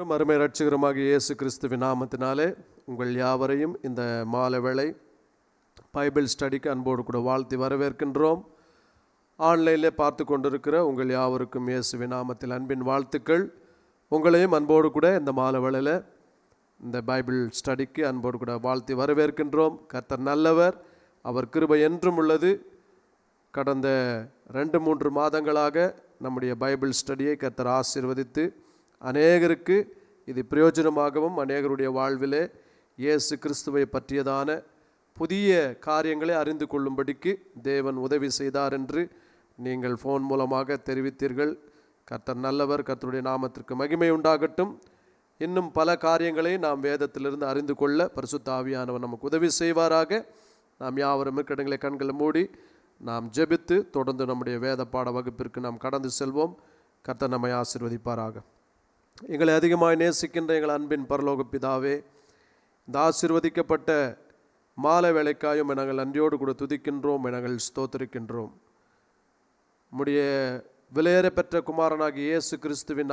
அருமை இரட்சகருமாகிய இயேசு கிறிஸ்துவின் நாமத்தினாலே உங்கள் யாவரையும் இந்த மாலை வேளை பைபிள் ஸ்டடிக்கு அன்போடு கூட வாழ்த்தி வரவேற்கின்றோம். ஆன்லைனில் பார்த்து கொண்டிருக்கிற உங்கள் யாவருக்கும் இயேசுவின் நாமத்தில் அன்பின் வாழ்த்துக்கள். உங்களையும் அன்போடு கூட இந்த மாலை வேளையில் இந்த பைபிள் ஸ்டடிக்கு அன்போடு கூட வாழ்த்தி வரவேற்கின்றோம். கர்த்தர் நல்லவர், அவர் கிருபை என்றும் உள்ளது. கடந்த 2-3 மாதங்களாக நம்முடைய பைபிள் ஸ்டடியை கர்த்தர் ஆசீர்வதித்து அநேகருக்கு இது பிரயோஜனமாகவும் அநேகருடைய வாழ்விலே இயேசு கிறிஸ்துவை பற்றியதான புதிய காரியங்களை அறிந்து கொள்ளும்படிக்கு தேவன் உதவி செய்தார் என்று நீங்கள் ஃபோன் மூலமாக தெரிவித்தீர்கள். கர்த்தர் நல்லவர், கர்த்தருடைய நாமத்திற்கு மகிமை உண்டாகட்டும். இன்னும் பல காரியங்களை நாம் வேதத்திலிருந்து அறிந்து கொள்ள பரிசுத்த ஆவியானவர் நமக்கு உதவி செய்வாராக. நாம் யாவரும் இருக்கடங்களை கண்களை மூடி நாம் ஜெபித்து தொடர்ந்து நம்முடைய வேத பாட வகுப்பிற்கு நாம் கடந்து செல்வோம். கர்த்தர் நம்மை ஆசீர்வதிப்பாராக. எங்களை அதிகமாக நேசிக்கின்ற எங்கள் அன்பின் பரலோக பிதாவே, இந்த ஆசீர்வதிக்கப்பட்ட மாலை வேளைக்காயும் நாங்கள் நன்றியோடு கூட துதிக்கின்றோம், நாங்கள் ஸ்தோத்திரிக்கின்றோம். நம்முடைய விலையேற பெற்ற குமாரனாகிய இயேசு கிறிஸ்துவின்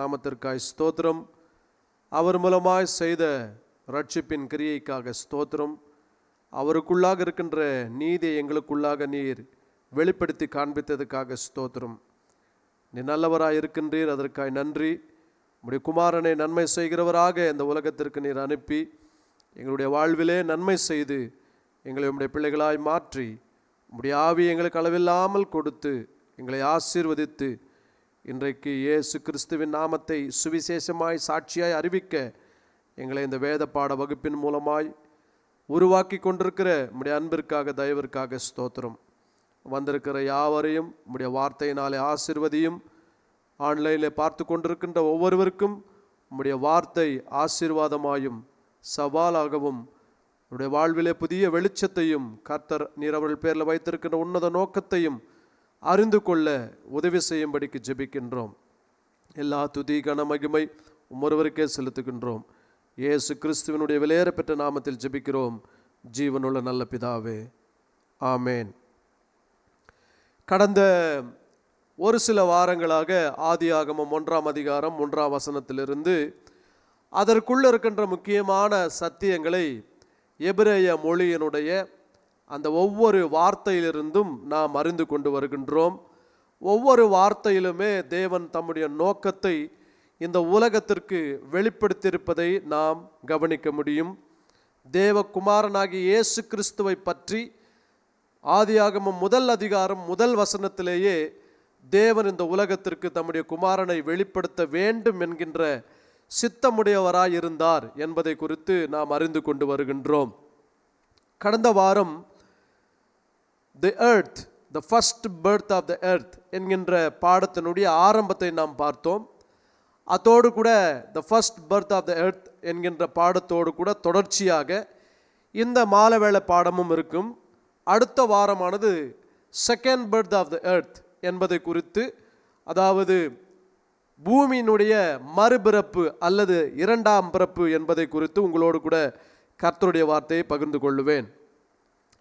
நாமத்திற்காய் ஸ்தோத்திரம். அவர் மூலமாய் செய்த ரட்சிப்பின் கிரியைக்காக ஸ்தோத்திரம். அவருக்குள்ளாக இருக்கின்ற நீதியை எங்களுக்குள்ளாக நீர் வெளிப்படுத்தி காண்பித்ததுக்காக ஸ்தோத்திரம். நீ நல்லவராய் இருக்கின்றீர், அதற்காய் நன்றி. உம்முடைய குமாரனை நன்மை செய்கிறவராக இந்த உலகத்திற்கு நீர் அனுப்பி எங்களுடைய வாழ்விலே நன்மை செய்து எங்களை உம்முடைய பிள்ளைகளாய் மாற்றி உம்முடைய ஆவி எங்களுக்கு அளவில்லாமல் கொடுத்து எங்களை ஆசீர்வதித்து இன்றைக்கு இயேசு கிறிஸ்துவின் நாமத்தை சுவிசேஷமாய் சாட்சியாய் அறிவிக்க எங்களை இந்த வேத பாட வகுப்பின் மூலமாய் உருவாக்கி கொண்டிருக்கிற உம்முடைய அன்பிற்காக தயவிற்காக ஸ்தோத்திரம். வந்திருக்கிற யாவரையும் உம்முடைய வார்த்தையினாலே ஆசீர்வதியும். ஆன்லைனில் பார்த்து கொண்டிருக்கின்ற ஒவ்வொருவருக்கும் உம்முடைய வார்த்தை ஆசீர்வாதமாயும் சவாலாகவும் உடைய வாழ்விலே புதிய வெளிச்சத்தையும் கர்த்தர் நீர் அவர்கள் பேரில் வைத்திருக்கின்ற உன்னத நோக்கத்தையும் அறிந்து கொள்ள உதவி செய்யும்படிக்கு ஜெபிக்கின்றோம். எல்லா துதி கன மகிமை ஒவ்வொருவருக்கே செலுத்துகின்றோம். இயேசு கிறிஸ்துவினுடைய விலையேற பெற்ற நாமத்தில் ஜெபிக்கிறோம், ஜீவனுள்ள நல்ல பிதாவே, ஆமேன். கடந்த ஒரு சில வாரங்களாக ஆதியாகமம் 1ஆம் அதிகாரம் 1ஆம் வசனத்திலிருந்து அதற்குள்ள இருக்கின்ற முக்கியமான சத்தியங்களை எபிரேய மொழியினுடைய அந்த ஒவ்வொரு வார்த்தையிலிருந்தும் நாம் அறிந்து கொண்டு வருகின்றோம். ஒவ்வொரு வார்த்தையிலுமே தேவன் தம்முடைய நோக்கத்தை இந்த உலகத்திற்கு வெளிப்படுத்தியிருப்பதை நாம் கவனிக்க முடியும். தேவகுமாரனாகிய இயேசு கிறிஸ்துவை பற்றி ஆதியாகமம் 1 அதிகாரம் 1 வசனத்திலேயே தேவன் இந்த உலகத்திற்கு தம்முடைய குமாரனை வெளிப்படுத்த வேண்டும் என்கின்ற சித்தமுடையவராய் இருந்தார் என்பதை குறித்து நாம் அறிந்து கொண்டு வருகின்றோம். கடந்த வாரம் the earth, the first birth of the earth என்கின்ற பாடத்தினுடைய ஆரம்பத்தை நாம் பார்த்தோம். அதோடு கூட the first birth of the earth என்கின்ற பாடத்தோடு கூட தொடர்ச்சியாக இந்த மாலவேளை பாடமும் இருக்கும். அடுத்த வாரமானது second birth of the earth என்பதை குறித்து, அதாவது பூமியினுடைய மறுபிறப்பு அல்லது 2ஆம் பிறப்பு என்பதை குறித்து உங்களோடு கூட கர்த்தருடைய வார்த்தையை பகிர்ந்து கொள்ளுவேன்.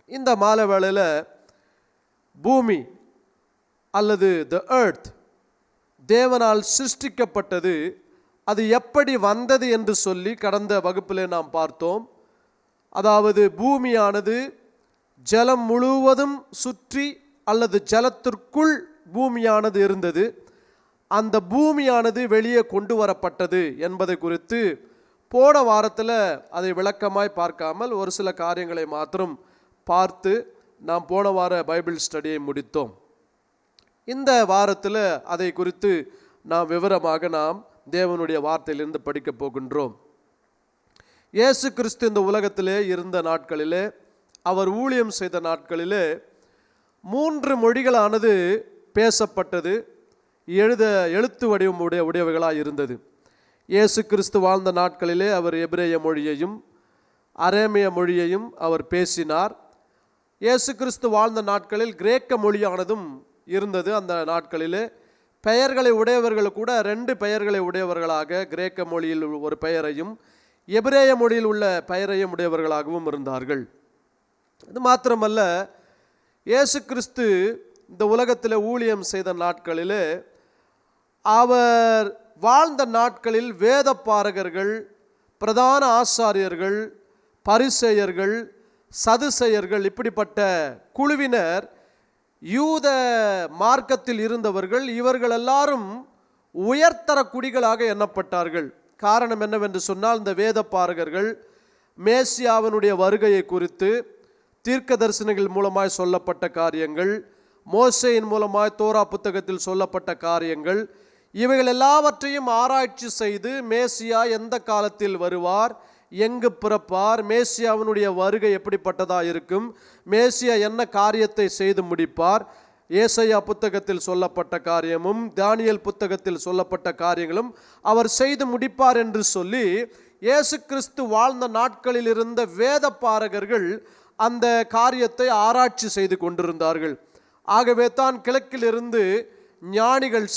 இந்த மாலை வேளையில் பூமி அல்லது த எர்த் தேவனால் சிருஷ்டிக்கப்பட்டது, அது எப்படி வந்தது என்று சொல்லி கடந்த வகுப்பிலே நாம் பார்த்தோம். அதாவது பூமியானது ஜலம் முழுவதும் சுற்றி அல்லது ஜலத்திற்குள் பூமியானது இருந்தது. அந்த பூமியானது வெளியே கொண்டு வரப்பட்டது என்பதை குறித்து போன வாரத்தில் அதை விளக்கமாய் பார்க்காமல் ஒரு சில காரியங்களை மாத்திரம் பார்த்து நாம் போன வார பைபிள் ஸ்டடியை முடித்தோம். இந்த வாரத்தில் அதை குறித்து நாம் விவரமாக நாம் தேவனுடைய வார்த்தையிலிருந்து படிக்கப் போகின்றோம். இயேசு கிறிஸ்து இந்த உலகத்திலே இருந்த நாட்களிலே, அவர் ஊழியம் செய்த நாட்களிலே 3 மொழிகளானது பேசப்பட்டது, எழுத்து வடிவம் உடையவைகளாக இருந்தது. இயேசு கிறிஸ்து வாழ்ந்த நாட்களிலே அவர் எபிரேய மொழியையும் அரேமிய மொழியையும் அவர் பேசினார். இயேசு கிறிஸ்து வாழ்ந்த நாட்களில் கிரேக்க மொழியானதும் இருந்தது. அந்த நாட்களிலே பெயர்களை உடையவர்கள் கூட 2 பெயர்களை உடையவர்களாக கிரேக்க மொழியில் ஒரு பெயரையும் எபிரேய மொழியில் உள்ள பெயரையும் உடையவர்களாகவும் இருந்தார்கள். இது மாத்திரமல்ல, இயேசு கிறிஸ்து இந்த உலகத்தில் ஊழியம் செய்த நாட்களிலே அவர் வாழ்ந்த நாட்களில் வேத பாரகர்கள், பிரதான ஆசாரியர்கள், பரிசேயர்கள், சதுசேயர்கள் இப்படிப்பட்ட குழுவினர் யூத மார்க்கத்தில் இருந்தவர்கள். இவர்கள் எல்லாரும் உயர்தர குடிகளாக எண்ணப்பட்டார்கள். காரணம் என்னவென்று சொன்னால், இந்த வேத பாரகர்கள் மேசியாவினுடைய வருகையை குறித்து தீர்க்க தரிசனங்கள் மூலமாய் சொல்லப்பட்ட காரியங்கள், மோசேயின் மூலமாய் தோரா புத்தகத்தில் சொல்லப்பட்ட காரியங்கள், இவைகள் எல்லாவற்றையும் ஆராய்ச்சி செய்து மேசியா எந்த காலத்தில் வருவார், எங்கு பிறப்பார், மேசியாவினுடைய வருகை எப்படிப்பட்டதாக இருக்கும், மேசியா என்ன காரியத்தை செய்து முடிப்பார், ஏசாயா புத்தகத்தில் சொல்லப்பட்ட காரியமும் தானியேல் புத்தகத்தில் சொல்லப்பட்ட காரியங்களும் அவர் செய்து முடிப்பார் என்று சொல்லி இயேசு கிறிஸ்து வாழ்ந்த நாட்களில் இருந்த வேத பாரகர்கள் அந்த காரியத்தை ஆராய்ச்சி செய்து கொண்டிருந்தார்கள். ஆகவே தான் கிழக்கிலிருந்து ஞானிகள்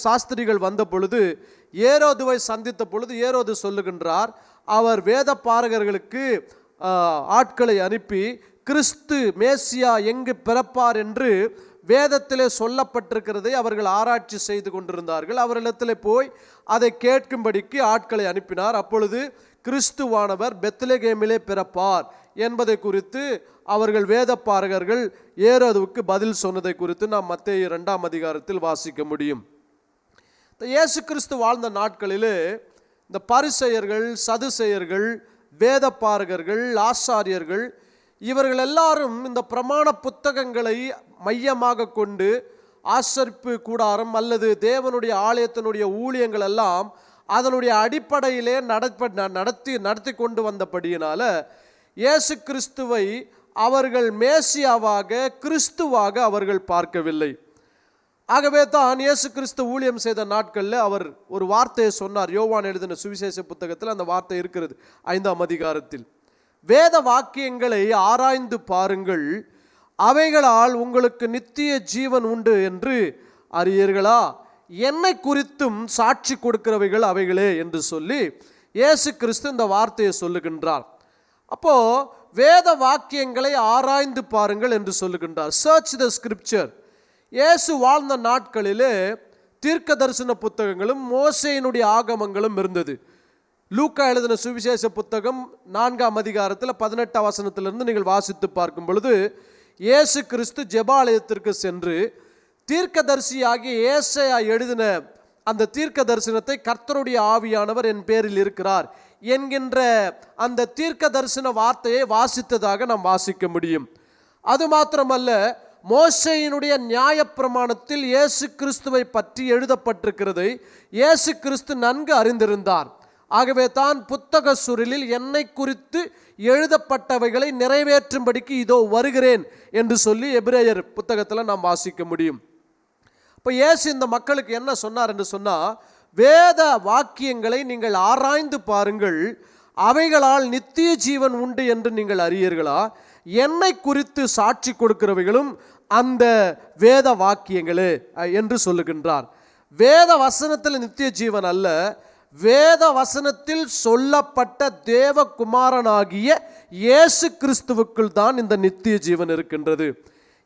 சாஸ்திரிகள் வந்த பொழுது ஏரோதுவை சந்தித்த பொழுது ஏரோது சொல்லுகின்றார், அவர் வேத பாரகர்களுக்கு ஆட்களை அனுப்பி கிறிஸ்து மேசியா எங்கு பிறப்பார் என்று வேதத்திலே சொல்லப்பட்டிருக்கிறதை அவர்கள் ஆராய்ச்சி செய்து கொண்டிருந்தார்கள். அவரிடத்தில் போய் அதை கேட்கும்படிக்கு ஆட்களை அனுப்பினார். அப்பொழுது கிறிஸ்துவானவர் பெத்லகேமிலே பிறப்பார் என்பதை குறித்து அவர்கள் வேத பாரகர்கள் ஏரோதுவுக்கு பதில் சொன்னதை குறித்து நாம் மத்தேயு 2ஆம் அதிகாரத்தில் வாசிக்க முடியும். இயேசு கிறிஸ்து வாழ்ந்த நாட்களிலே இந்த பரிசேயர்கள், சதுசேயர்கள், வேத பாரகர்கள், ஆசாரியர்கள் இவர்கள் எல்லாரும் இந்த பிரமாண புத்தகங்களை மையமாக கொண்டு ஆசரிப்பு கூடாரம் அல்லது தேவனுடைய ஆலயத்தினுடைய ஊழியங்கள் எல்லாம் அதனுடைய அடிப்படையிலே நடத்தி கொண்டு வந்தபடியினால இயேசு கிறிஸ்துவை அவர்கள் மேசியாவாக, கிறிஸ்துவாக அவர்கள் பார்க்கவில்லை. ஆகவே தான் இயேசு கிறிஸ்து ஊழியம் செய்த நாட்களில் அவர் ஒரு வார்த்தையை சொன்னார். யோவான் எழுதின சுவிசேஷ புத்தகத்தில் அந்த வார்த்தை இருக்கிறது 5ஆம் அதிகாரத்தில். வேத வாக்கியங்களை ஆராய்ந்து பாருங்கள், அவைகளால் உங்களுக்கு நித்திய ஜீவன் உண்டு என்று அறியீர்களா, என்னை குறித்தும் சாட்சி கொடுக்கிறவைகள் அவைகளே என்று சொல்லி இயேசு கிறிஸ்து இந்த வார்த்தையை சொல்லுகின்றார். அப்போ வேத வாக்கியங்களை ஆராய்ந்து பாருங்கள் என்று சொல்லுகின்றார். Search the scripture. இயேசு வாழ்ந்த நாட்களிலே தீர்க்க தரிசன புத்தகங்களும் மோசேயினுடைய ஆகமங்களும் இருந்தது. லூக்கா எழுதின சுவிசேஷ புத்தகம் 4ஆம் அதிகாரத்தில் 18ஆம் வசனத்திலிருந்து நீங்கள் வாசித்து பார்க்கும் பொழுது இயேசு கிறிஸ்து ஜெபாலயத்திற்கு சென்று தீர்க்கதரிசியாகிய ஏசாயா எழுதின அந்த தீர்க்க தரிசனத்தை கர்த்தருடைய ஆவியானவர் என் பேரில் இருக்கிறார் என்கின்ற அந்த தீர்க்க தரிசன வார்த்தையை வாசித்ததாக நாம் வாசிக்க முடியும். அது மாத்திரமல்ல, மோசேயினுடைய நியாயப்பிரமாணத்தில் இயேசு கிறிஸ்துவை பற்றி எழுதப்பட்டிருக்கிறதை இயேசு கிறிஸ்து நன்கு அறிந்திருந்தார். ஆகவே தான் புத்தக சுருளில் என்னை குறித்து எழுதப்பட்டவைகளை நிறைவேற்றும்படிக்கு இதோ வருகிறேன் என்று சொல்லி எபிரேயர் புத்தகத்தில் நாம் வாசிக்க முடியும். இப்போ இயேசு இந்த மக்களுக்கு என்ன சொன்னார் என்று சொன்னால், வேத வாக்கியங்களை நீங்கள் ஆராய்ந்து பாருங்கள், அவைகளால் நித்திய ஜீவன் உண்டு என்று நீங்கள் அறியீர்களா, என்னை குறித்து சாட்சி கொடுக்கிறவைகளும் அந்த வேத வாக்கியங்களே என்று சொல்லுகின்றார். வேத வசனத்தில் நித்திய ஜீவன் அல்ல, வேத வசனத்தில் சொல்லப்பட்ட தேவகுமாரனாகிய இயேசு கிறிஸ்துவுக்குள் தான் இந்த நித்திய ஜீவன் இருக்கின்றது.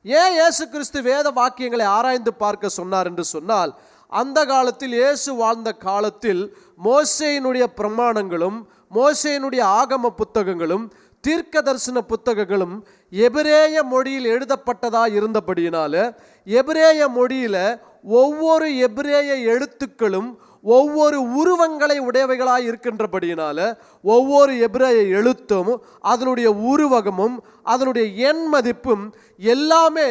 ஏன் இயேசு கிறிஸ்து வேத வாக்கியங்களை ஆராய்ந்து பார்க்க சொன்னார் என்று சொன்னால், அந்த காலத்தில் இயேசு வாழ்ந்த காலத்தில் மோசேயினுடைய பிரமாணங்களும் மோசேயினுடைய ஆகம புத்தகங்களும் தீர்க்க தரிசன புத்தகங்களும் எபிரேய மொழியில் எழுதப்பட்டதாக இருந்தபடியினால எபிரேய மொழியில் ஒவ்வொரு எபிரேய எழுத்துக்களும் ஒவ்வொரு உருவங்களை உடையவைகளாக இருக்கின்றபடியினால ஒவ்வொரு எபிரேய எழுத்தும் அதனுடைய உருவகமும் அதனுடைய எண் மதிப்பும் எல்லாமே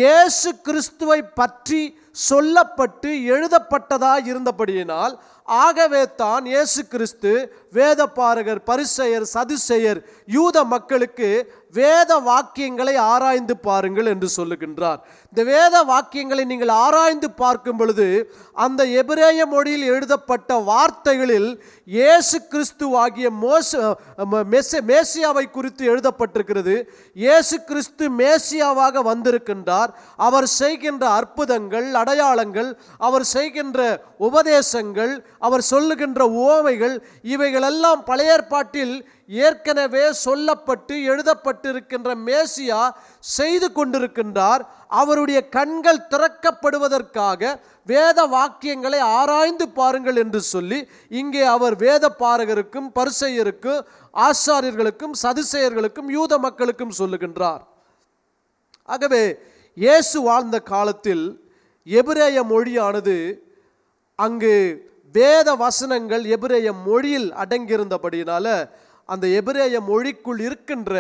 இயேசு கிறிஸ்துவை பற்றி சொல்லப்பட்டு எழுதப்பட்டதாக இருந்தபடியினால், ஆகவே தான் இயேசு கிறிஸ்து வேத பாரகர், பரிசேயர், சதுசேயர் யூத மக்களுக்கு வேத வாக்கியங்களை ஆராய்ந்து பாருங்கள் என்று சொல்லுகின்றார். இந்த வேத வாக்கியங்களை நீங்கள் ஆராய்ந்து பார்க்கும் பொழுது அந்த எபிரேய மொழியில் எழுதப்பட்ட வார்த்தைகளில் இயேசு கிறிஸ்து ஆகிய மேசியாவை குறித்து எழுதப்பட்டிருக்கிறது. இயேசு கிறிஸ்து மேசியாவாக வந்திருக்கின்றார். அவர் செய்கின்ற அற்புதங்கள், அடையாளங்கள், அவர் செய்கின்ற உபதேசங்கள், அவர் சொல்லுகின்ற உவமைகள், இவைகளெல்லாம் பழைய ஏற்பாட்டில் ஏற்கனவே சொல்லப்பட்டு எழுதப்பட்டிருக்கின்ற மேசியா செய்து கொண்டிருக்கின்றார். அவருடைய கண்கள் திறக்கப்படுவதற்காக வேத வாக்கியங்களை ஆராய்ந்து பாருங்கள் என்று சொல்லி இங்கே அவர் வேத பாரகருக்கும் பரிசேயருக்கும் ஆசாரியர்களுக்கும் சதுசேயர்களுக்கும் யூத மக்களுக்கும் சொல்லுகின்றார். ஆகவே இயேசு வாழ்ந்த காலத்தில் எபிரேய மொழியானது அங்கு வேத வசனங்கள் எபிரேய மொழியில் அடங்கியிருந்தபடியினால அந்த எபிரேய மொழிக்குள் இருக்கின்ற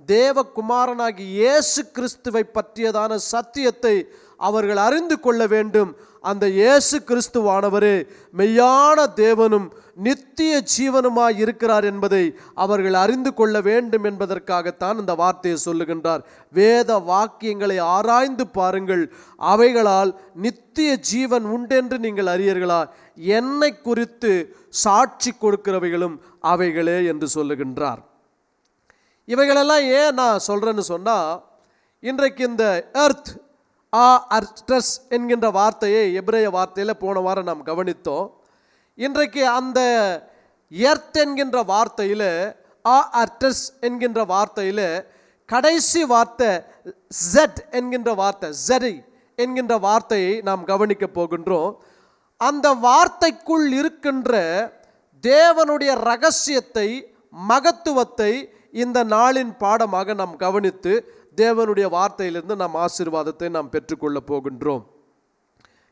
தேவகுமாரனாகி இயேசு கிறிஸ்துவை பற்றியதான சத்தியத்தை அவர்கள் அறிந்து கொள்ள வேண்டும். அந்த இயேசு கிறிஸ்துவானவரே மெய்யான தேவனும் நித்திய ஜீவனுமாய் இருக்கிறார் என்பதை அவர்கள் அறிந்து கொள்ள வேண்டும் என்பதற்காகத்தான் இந்த வார்த்தையை சொல்லுகின்றார். வேத வாக்கியங்களை ஆராய்ந்து பாருங்கள், அவைகளால் நித்திய ஜீவன் உண்டென்று நீங்கள் அறியீர்களா, என்னை குறித்து சாட்சி கொடுக்கிறவைகளும் அவைகளே என்று சொல்லுகின்றார். இவைகளெல்லாம் ஏன் நான் சொல்கிறேன்னு சொன்னால், இன்றைக்கு இந்த எர்த் அர்டஸ் என்கின்ற வார்த்தையை எபிரேய வார்த்தையில் போன வாரம் நாம் கவனித்தோம். இன்றைக்கு அந்த எர்த் என்கின்ற வார்த்தையில் அர்டஸ் என்கின்ற வார்த்தையில் கடைசி வார்த்தை ஜெட் என்கின்ற வார்த்தை, ஜெரி என்கின்ற வார்த்தையை நாம் கவனிக்க போகின்றோம். அந்த வார்த்தைக்குள் இருக்கின்ற தேவனுடைய ரகசியத்தை, மகத்துவத்தை இந்த நாளின் பாடமாக நாம் கவனித்து தேவனுடைய வார்த்தையிலிருந்து நாம் ஆசீர்வாதத்தை நாம் பெற்றுக்கொள்ள போகின்றோம்.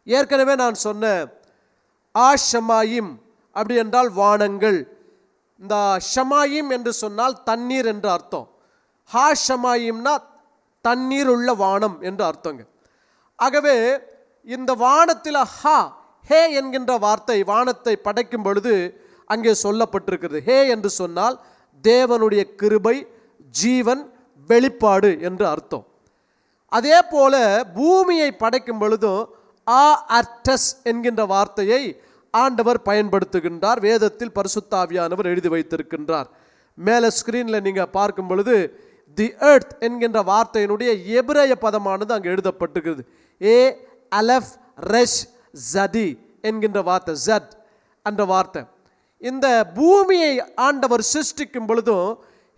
ஏற்கனவே நான் சொன்ன ஷமாயிம் அப்படி என்றால் வானங்கள். இந்த ஷமாயிம் என்று சொன்னால் தண்ணீர் என்று அர்த்தம். ஷமாயிம்னா தண்ணீர் உள்ள வானம் என்று அர்த்தங்க. ஆகவே இந்த வானத்தில் ஹே என்கின்ற வார்த்தை வானத்தை படைக்கும் பொழுது அங்கே சொல்லப்பட்டிருக்கிறது. ஹே என்று சொன்னால் தேவனுடைய கிருபை, ஜீவன், வெளிப்பாடு என்று அர்த்தம். அதே போல பூமியை படைக்கும் பொழுதும் அர்டஸ் என்கின்ற வார்த்தையை ஆண்டவர் பயன்படுத்துகின்றார். வேதத்தில் பரிசுத்த ஆவியானவர் எழுதி வைத்திருக்கின்றார். மேலே ஸ்கிரீனில் நீங்கள் பார்க்கும் பொழுது தி எர்த் என்கின்ற வார்த்தையினுடைய எபிரேய பதமானது அங்கே எழுதப்பட்டிருக்கிறது. அலஃப் ரெஷ் ஜதி என்கின்ற வார்த்தை, ஜட் என்ற வார்த்தை. இந்த பூமியை ஆண்டவர் சிருஷ்டிக்கும் பொழுதும்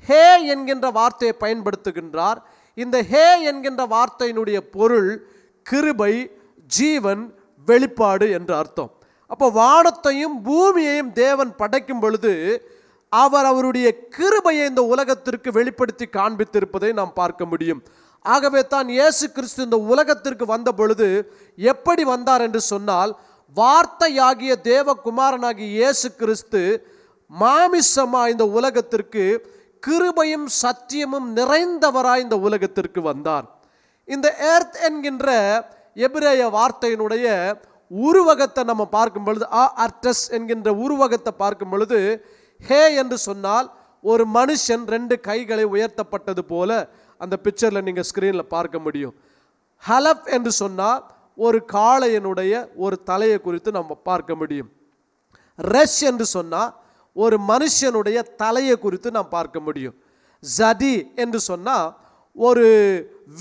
ஹே என்கின்ற வார்த்தையை பயன்படுத்துகின்றார். இந்த ஹே என்கின்ற வார்த்தையினுடைய பொருள் கிருபை, ஜீவன், வெளிப்பாடு என்று அர்த்தம். அப்போ வானத்தையும் பூமியையும் தேவன் படைக்கும் பொழுது அவர் அவருடைய கிருபையை இந்த உலகத்திற்கு வெளிப்படுத்தி காண்பித்திருப்பதை நாம் பார்க்க முடியும். ஆகவே தான் இயேசு கிறிஸ்து இந்த உலகத்திற்கு வந்த பொழுது எப்படி வந்தார் என்று சொன்னால், வார்த்தையாகிய தேவகுமாரனாகிய இயேசு கிறிஸ்து மாமிசமாய் இந்த உலகத்திற்கு கிருபையும் சத்தியமும் நிறைந்தவராய் இந்த உலகத்திற்கு வந்தார். இந்த எர்த் என்கின்ற எபிரேய வார்த்தையினுடைய உருவகத்தை நம்ம பார்க்கும் பொழுது, அர்டஸ் என்கின்ற உருவகத்தை பார்க்கும் பொழுது, ஹே என்று சொன்னால் ஒரு மனுஷன் 2 கைகளை உயர்த்தப்பட்டது போல அந்த பிக்சரில் நீங்கள் ஸ்க்ரீனில் பார்க்க முடியும். ஹலப் என்று சொன்னால் ஒரு காளையனுடைய ஒரு தலையை குறித்து நம்ம பார்க்க முடியும். ரெஷ் என்று சொன்னால் ஒரு மனுஷனுடைய தலையை குறித்து நாம் பார்க்க முடியும். ஜதி என்று சொன்னால் ஒரு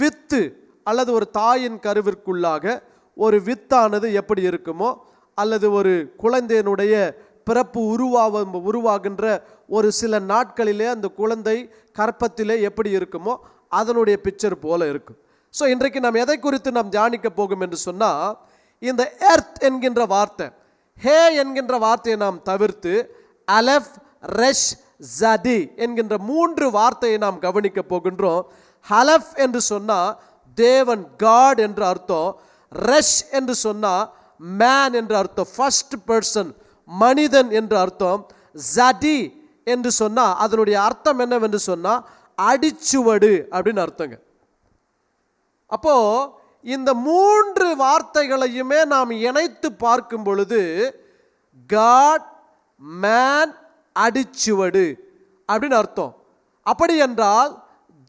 வித்து அல்லது ஒரு தாயின் கருவிற்குள்ளாக ஒரு வித்தானது எப்படி இருக்குமோ, அல்லது ஒரு குழந்தையினுடைய பிறப்பு உருவாகின்ற ஒரு சில நாட்களிலே அந்த குழந்தை கற்பத்திலே எப்படி இருக்குமோ அதனுடைய பிக்சர் போல இருக்கும். ஸோ இன்றைக்கு நாம் எதை குறித்து நாம் தியானிக்க போகும் என்று சொன்னால், இந்த எர்த் என்கின்ற வார்த்தை, ஹே என்கின்ற வார்த்தையை நாம் தவிர்த்து அலஃப் ரெஷ் ஜதி என்கின்ற 3 வார்த்தையை நாம் கவனிக்க போகின்றோம். ஹலஃப் என்று சொன்னால் தேவன், காட் என்று அர்த்தம். ரெஷ் என்று சொன்னால் மேன் என்று அர்த்தம், ஃபர்ஸ்ட் பர்சன், மனிதன் என்று அர்த்தம். ஜடி என்று சொன்னால் அதனுடைய அர்த்தம் என்னவென்று சொன்னால் அடிச்சுவடு அப்படின்னு அர்த்தங்க. அப்போ இந்த 3 வார்த்தைகளையுமே நாம் இணைத்து பார்க்கும் பொழுது காட், மேன், அடிச்சுவடு அப்படின்னு அர்த்தம். அப்படி என்றால்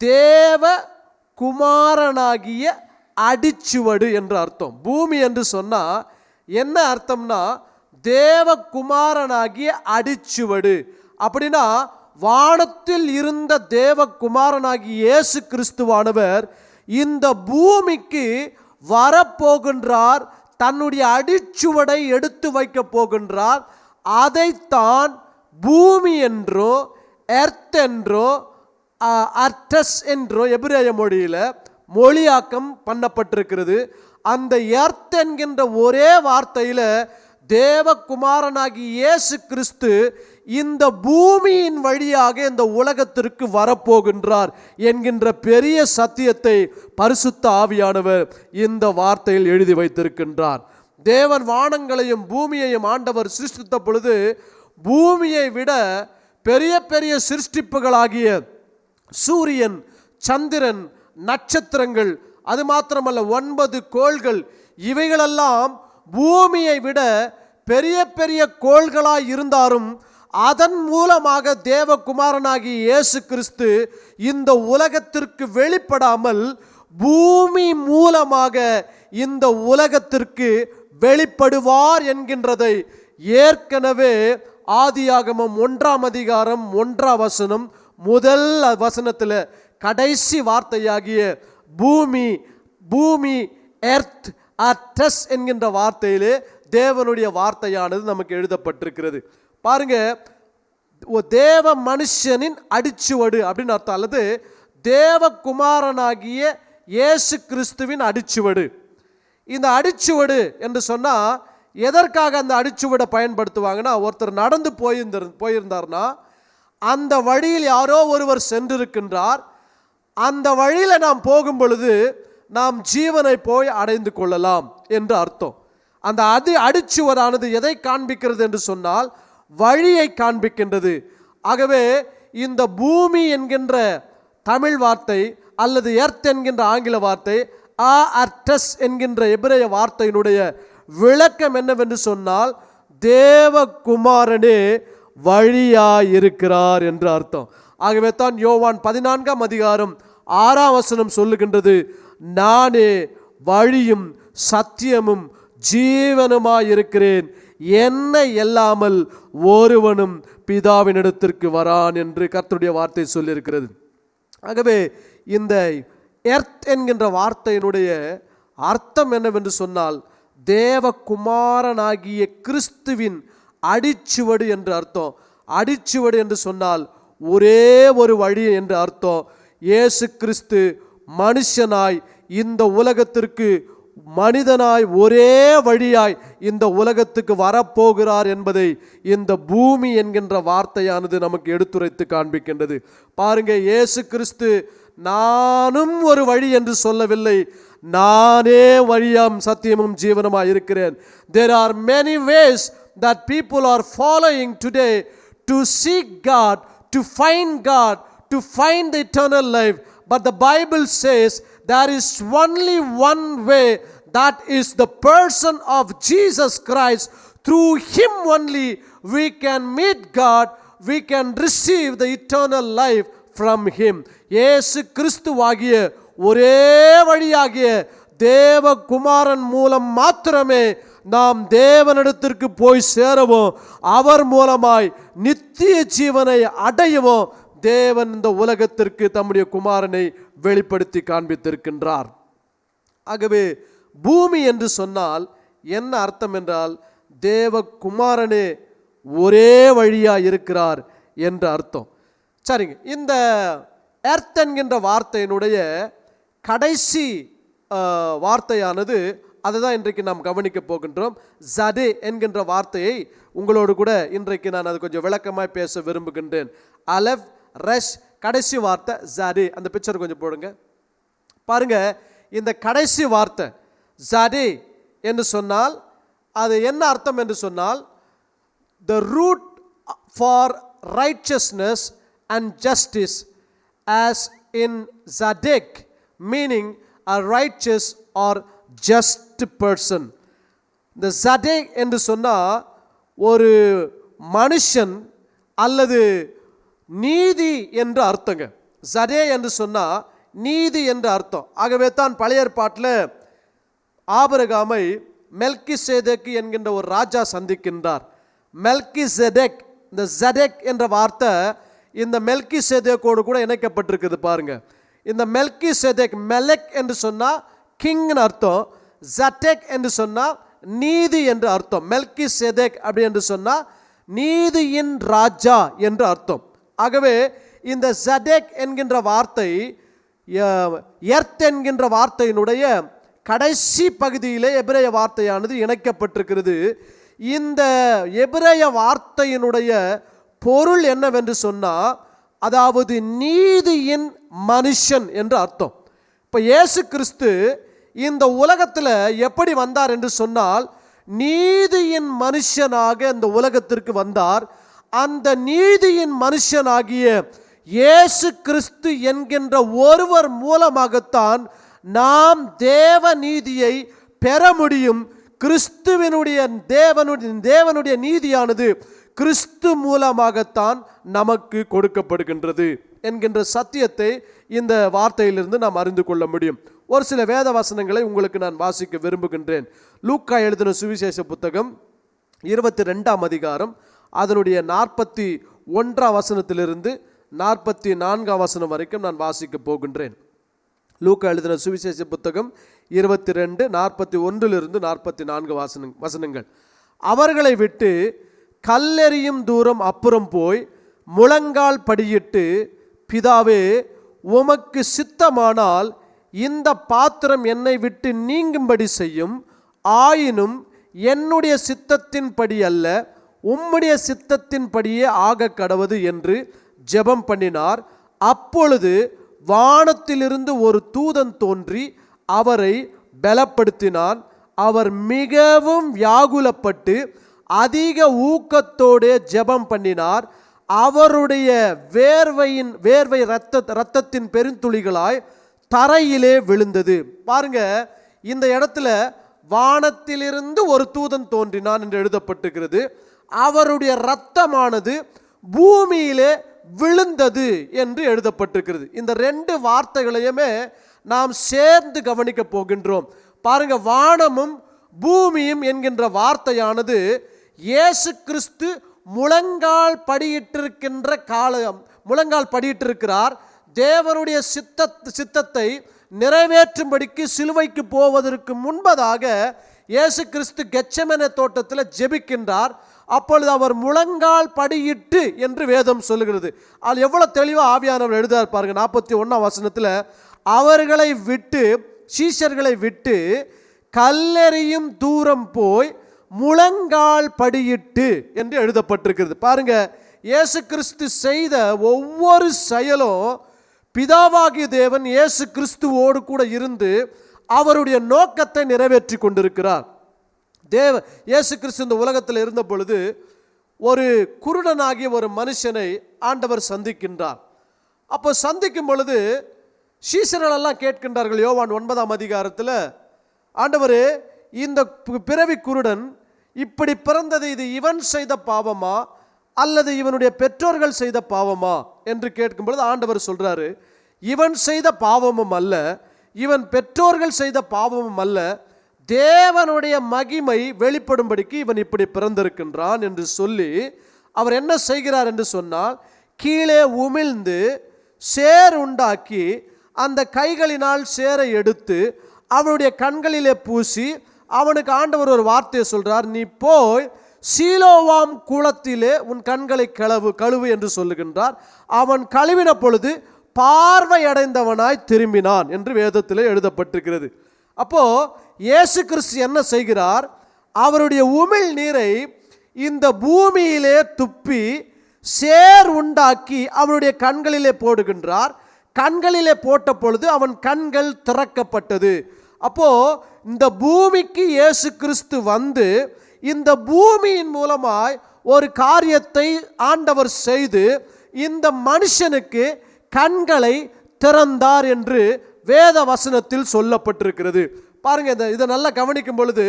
தேவ குமாரனாகிய அடிச்சுவடு என்று அர்த்தம். பூமி என்று சொன்னால் என்ன அர்த்தம்னா தேவகுமாரனாகிய அடிச்சுவடு. அப்படின்னா வானத்தில் இருந்த தேவகுமாரனாகிய இயேசு கிறிஸ்துவானவர் இந்த பூமிக்கு வரப்போகின்றார், தன்னுடைய அடிச்சுவடை எடுத்து வைக்க போகின்றார். அதைத்தான் பூமி என்றோ எர்த் என்றோ அர்டஸ் என்றோ எபிரேய மொழியில் மொழியாக்கம் பண்ணப்பட்டிருக்கிறது. அந்த எர்த் என்கின்ற ஒரே வார்த்தையில் தேவகுமாரனாகி இயேசு கிறிஸ்து இந்த பூமியின் வழியாக இந்த உலகத்திற்கு வரப்போகின்றார் என்கின்ற பெரிய சத்தியத்தை பரிசுத்த ஆவியானவர் இந்த வார்த்தையில் எழுதி வைத்திருக்கின்றார். தேவன் வானங்களையும் பூமியையும் ஆண்டவர் சிருஷ்டித்த பொழுது பூமியை விட பெரிய பெரிய சிருஷ்டிப்புகளாகிய சூரியன், சந்திரன், நட்சத்திரங்கள், அது மாத்திரமல்ல 9 கோள்கள், இவைகளெல்லாம் பூமியை விட பெரிய பெரிய கோள்களாய் இருந்தாலும் அதன் மூலமாக தேவகுமாரனாகி இயேசு கிறிஸ்து இந்த உலகத்திற்கு வெளிப்படாமல் பூமி மூலமாக இந்த உலகத்திற்கு வெளிப்படுவார் என்கின்றதை ஏற்கனவே ஆதியாகமம் 1ஆம் அதிகாரம் 1ஆம் வசனம் முதல் வசனத்தில் கடைசி வார்த்தையாகிய பூமி எர்த் அர்டஸ் என்கின்ற வார்த்தையிலே தேவனுடைய வார்த்தையானது நமக்கு எழுதப்பட்டிருக்கிறது. பாருங்க, தேவ மனுஷனின் அடிச்சுவடு அப்படின்னு அர்த்தம், அல்லது தேவகுமாரனாகிய இயேசு கிறிஸ்துவின் அடிச்சுவடு. இந்த அடிச்சுவடு என்று சொன்னால் எதற்காக அந்த அடிச்சுவடை பயன்படுத்துவாங்கன்னா, ஒருத்தர் நடந்து போயிருந்தார்னா அந்த வழியில் யாரோ ஒருவர் சென்றிருக்கின்றார், அந்த வழியில் நாம் போகும் பொழுது நாம் ஜீவனை போய் அடைந்து கொள்ளலாம் என்று அர்த்தம். அந்த அடிச்சுவடானது எதை காண்பிக்கிறது என்று சொன்னால் வழியை காண்பிக்கின்றது. ஆகவே இந்த பூமி என்கின்ற தமிழ் வார்த்தை அல்லது எர்த் என்கின்ற ஆங்கில வார்த்தை அர்டஸ் என்கின்ற எபிரேய வார்த்தையினுடைய விளக்கம் என்னவென்று சொன்னால் தேவகுமாரனே வழியாயிருக்கிறார் என்று அர்த்தம். ஆகவே தான் யோவான் 14ஆம் அதிகாரம் 6ஆம் வசனம் சொல்லுகின்றது, நானே வழியும் சத்தியமும் ஜீவனுமாயிருக்கிறேன், என்னை அல்லாமல் ஒருவனும் பிதாவினிடத்திற்கு வரான் என்று கர்த்தருடைய வார்த்தை சொல்லியிருக்கிறது. ஆகவே இந்த எர்த் என்கின்ற வார்த்தையினுடைய அர்த்தம் என்னவென்று சொன்னால் தேவகுமாரனாகிய கிறிஸ்துவின் அடிச்சுவடு என்று அர்த்தம். அடிச்சுவடு என்று சொன்னால் ஒரே ஒரு வழி என்று அர்த்தம். இயேசு கிறிஸ்து மனுஷனாய் இந்த உலகத்திற்கு மனிதனாய் ஒரே வழியாய் இந்த உலகத்துக்கு வரப்போகிறார் என்பதை இந்த பூமி என்கின்ற வார்த்தையானது நமக்கு எடுத்துரைத்து காண்பிக்கின்றது. பாருங்க, இயேசு கிறிஸ்து நானும் ஒரு வழி என்று சொல்லவில்லை, நானே வழியாம் சத்தியமும் ஜீவனுமாய் இருக்கிறேன். There are many ways that people are following today to seek God, to find the eternal life. But the Bible says there is only one way, that is the person of Jesus Christ. Through him only we can meet God, we can receive the eternal life from him. இயேசு கிறிஸ்துவாகிய ஒரே வழியாகிய தேவகுமாரன் மூலம் மாத்திரமே நாம் தேவனிடத்திற்கு போய் சேரவும் அவர் மூலமாய் நித்திய ஜீவனை அடையவும் தேவன் இந்த உலகத்திற்கு தம்முடைய குமாரனை வெளிப்படுத்தி காண்பித்திருக்கின்றார். ஆகவே பூமி என்று சொன்னால் என்ன அர்த்தம் என்றால் தேவகுமாரனே ஒரே வழியாக இருக்கிறார் என்று அர்த்தம். சரிங்க, இந்த எர்த் என்கின்ற வார்த்தையினுடைய கடைசி வார்த்தையானது அதை தான் இன்றைக்கு நாம் கவனிக்க போகின்றோம். ஜடே என்கின்ற வார்த்தையை உங்களோடு கூட இன்றைக்கு நான் அது கொஞ்சம் விளக்கமாய் பேச விரும்புகின்றேன். அலெஃப் ரெஷ் கடைசி வார்த்தை ஜடே. அந்த பிக்சர் கொஞ்சம் போடுங்க. பாருங்க, இந்த கடைசி வார்த்தை ஜடே என்று சொன்னால் அது என்ன அர்த்தம் என்று சொன்னால் the root for righteousness and justice, as in Zadok, meaning a righteous or just person. இந்த ஜடே என்று சொன்னால் ஒரு மனுஷன் அல்லது நீதி என்று அர்த்தங்க. ஜடே என்று சொன்னால் நீதி என்று அர்த்தம். ஆகவே தான் பழைய ஏற்பாட்டில் ஆபிரகாமை மெல்கிசேதேக்கு என்கின்ற ஒரு ராஜா சந்திக்கின்றார். மெல்கிசேதேக், இந்த ஜடேக் என்ற வார்த்தை இந்த மெல்கிசேதேக்கோடு கூட இணைக்கப்பட்டிருக்குது. பாருங்க, இந்த மெல்கிசேதேக், மெலக் என்று சொன்னால் கிங்னு அர்த்தம், ஜடேக் என்று சொன்னால் நீதி என்று அர்த்தம். மெல்கிசேதேக் அப்படி என்று சொன்னா நீதியின் ராஜா என்று அர்த்தம். ஆகவே இந்த சதேக் என்கின்ற வார்த்தை எர்த் என்கின்ற வார்த்தையினுடைய கடைசி பகுதியிலே எபிரேய வார்த்தையானது இணைக்கப்பட்டிருக்கிறது. இந்த எபிரேய வார்த்தையினுடைய பொருள் என்னவென்று சொன்னால், அதாவது நீதியின் மனுஷன் என்று அர்த்தம். இப்போ இயேசு கிறிஸ்து இந்த உலகத்தில் எப்படி வந்தார் என்று சொன்னால், நீதியின் மனுஷனாக இந்த உலகத்திற்கு வந்தார். அந்த நீதியின் மனுஷனாகிய இயேசு கிறிஸ்து என்கின்ற ஒருவர் மூலமாகத்தான் நாம் தேவ நீதியை பெற முடியும். கிறிஸ்துவினுடைய தேவனுடைய நீதியானது கிறிஸ்து மூலமாகத்தான் நமக்கு கொடுக்கப்படுகின்றது என்கின்ற சத்தியத்தை இந்த வார்த்தையிலிருந்து நாம் அறிந்து கொள்ள முடியும். ஒரு சில வேத வசனங்களை உங்களுக்கு நான் வாசிக்க விரும்புகின்றேன். லூக்கா எழுதின சுவிசேஷ புத்தகம் 22ஆம் அதிகாரம் அதனுடைய 41ஆம் வசனத்திலிருந்து 44ஆம் வசனம் வரைக்கும் நான் வாசிக்க போகின்றேன். லூக்கா எழுதின சுவிசேஷ புத்தகம் 22 41லிருந்து 44 வசனங்கள். அவர்களை விட்டு கல்லெறியும் தூரம் அப்புறம் போய் முழங்கால் படியிட்டு, பிதாவே, உமக்கு சித்தமானால் இந்த பாத்திரம் என்னை விட்டு நீங்கும்படி செய்யும். ஆயினும் என்னுடைய சித்தத்தின்படி அல்ல, உம்முடைய சித்தத்தின்படியே ஆக கடவது என்று ஜெபம் பண்ணினார். அப்பொழுது வானத்திலிருந்து ஒரு தூதன் தோன்றி அவரை பலப்படுத்தினான். அவர் மிகவும் வியாகுலப்பட்டு அதிக ஊக்கத்தோடு ஜெபம் பண்ணினார். அவருடைய வேர்வை இரத்தத்தின் பெருந்துளிகளாய் தரையிலே விழுந்தது. பாருங்க, இந்த இடத்துல வானத்திலிருந்து ஒரு தூதன் தோன்றினான் என்று எழுதப்பட்டிருக்கிறது. அவருடைய இரத்தமானது பூமியிலே விழுந்தது என்று எழுதப்பட்டிருக்கிறது. இந்த 2 வார்த்தைகளையுமே நாம் சேர்ந்து கவனிக்க போகின்றோம். பாருங்க, வானமும் பூமியும் என்கின்ற வார்த்தையானது இயேசு கிறிஸ்து முழங்கால் படியிட்டிருக்கின்ற காலம், முழங்கால் படியிட்டிருக்கிறார். தேவனுடைய சித்தத்தை நிறைவேற்றும்படிக்கு சிலுவைக்கு போவதற்கு முன்பதாக இயேசு கிறிஸ்து கெத்செமனே தோட்டத்தில் ஜெபிக்கின்றார். அப்பொழுது அவர் முழங்கால் படியிட்டு என்று வேதம் சொல்லுகிறது. அது எவ்வளவு தெளிவாக ஆவியானவர் எழுதார் பாருங்க. 41ஆம் வசனத்தில் அவர்களை விட்டு, சீஷர்களை விட்டு கல்லெறியும் தூரம் போய் முழங்கால் படியிட்டு என்று எழுதப்பட்டிருக்கிறது. பாருங்க, இயேசு கிறிஸ்து செய்த ஒவ்வொரு செயலும் பிதாவாகிய தேவன் இயேசு கிறிஸ்துவோடு கூட இருந்து அவருடைய நோக்கத்தை நிறைவேற்றி கொண்டிருக்கிறார். இயேசு கிறிஸ்து இந்த உலகத்தில் இருந்த பொழுது ஒரு குருடனாகிய ஒரு மனுஷனை ஆண்டவர் சந்திக்கின்றார். அப்போ சந்திக்கும் பொழுது சீஷர்களெல்லாம் கேட்கின்றார்கள். யோவான் 9ஆம் அதிகாரத்தில், ஆண்டவரே, இந்த பிறவி குருடன் இப்படி பிறந்தது இது இவன் செய்த பாவமா அல்லது இவனுடைய பெற்றோர்கள் செய்த பாவமா என்று கேட்கும் பொழுது ஆண்டவர் சொல்றாரு, இவன் செய்த பாவமும் அல்ல, இவன் பெற்றோர்கள் செய்த பாவமும் அல்ல, தேவனுடைய மகிமை வெளிப்படும்படிக்கு இவன் இப்படி பிறந்திருக்கின்றான் என்று சொல்லி அவர் என்ன செய்கிறார் என்று சொன்னால், கீழே உமிழ்ந்து சேர் உண்டாக்கி அந்த கைகளினால் சேரை எடுத்து அவனுடைய கண்களிலே பூசி அவனுக்கு ஆண்டவர் ஒரு வார்த்தையை சொல்றார், நீ போய் சீலோவாம் குளத்திலே உன் கண்களை கழுவு என்று சொல்லுகின்றார். அவன் கழுவின பொழுது பார்வையடைந்தவனாய் திரும்பினான் என்று வேதத்திலே எழுதப்பட்டிருக்கிறது. அப்போ இயேசு கிறிஸ்து என்ன செய்கிறார்? அவருடைய உமிழ் நீரை இந்த பூமியிலே துப்பி சேர் உண்டாக்கி அவருடைய கண்களிலே போடுகின்றார். கண்களிலே போட்ட பொழுது அவன் கண்கள் திறக்கப்பட்டது. அப்போ இந்த பூமிக்கு இயேசு கிறிஸ்து வந்து இந்த பூமியின் மூலமாய் ஒரு காரியத்தை ஆண்டவர் செய்து இந்த மனுஷனுக்கு கண்களை திறந்தார் என்று வேத வசனத்தில் சொல்லப்பட்டிருக்கிறது. பாருங்க, இதை நல்லா கவனிக்கும் பொழுது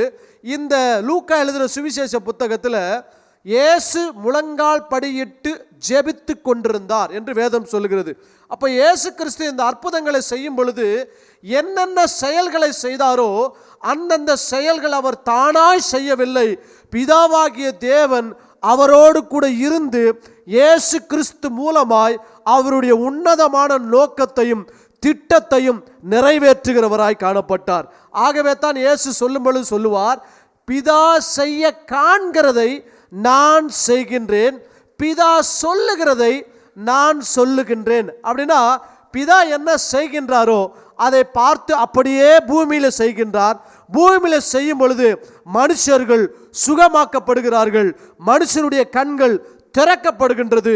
இந்த லூக்கா எழுதின சுவிசேஷ புத்தகத்தில் இயேசு முழங்கால் படியிட்டு ஜெபித்து கொண்டிருந்தார் என்று வேதம் சொல்லுகிறது. அப்போ இயேசு கிறிஸ்து இந்த அற்புதங்களை செய்யும் பொழுது என்னென்ன செயல்களை செய்தாரோ அந்தந்த செயல்கள் அவர் தானாய் செய்யவில்லை. பிதாவாகிய தேவன் அவரோடு கூட இருந்து இயேசு கிறிஸ்து மூலமாய் அவருடைய உன்னதமான நோக்கத்தையும் திட்டத்தையும் நிறைவேற்றுகிறவராய் காணப்பட்டார். ஆகவே தான் இயேசு சொல்லும் பொழுது சொல்லுவார், பிதா செய்ய காண்கிறதை நான் செய்கின்றேன், பிதா சொல்லுகிறதை நான் சொல்லுகின்றேன். அப்படின்னா பிதா என்ன செய்கின்றாரோ அதை பார்த்து அப்படியே பூமியில செய்கின்றார். பூமியில செய்யும் பொழுது மனுஷர்கள் சுகமாக்கப்படுகிறார்கள், மனுஷனுடைய கண்கள் திறக்கப்படுகின்றது,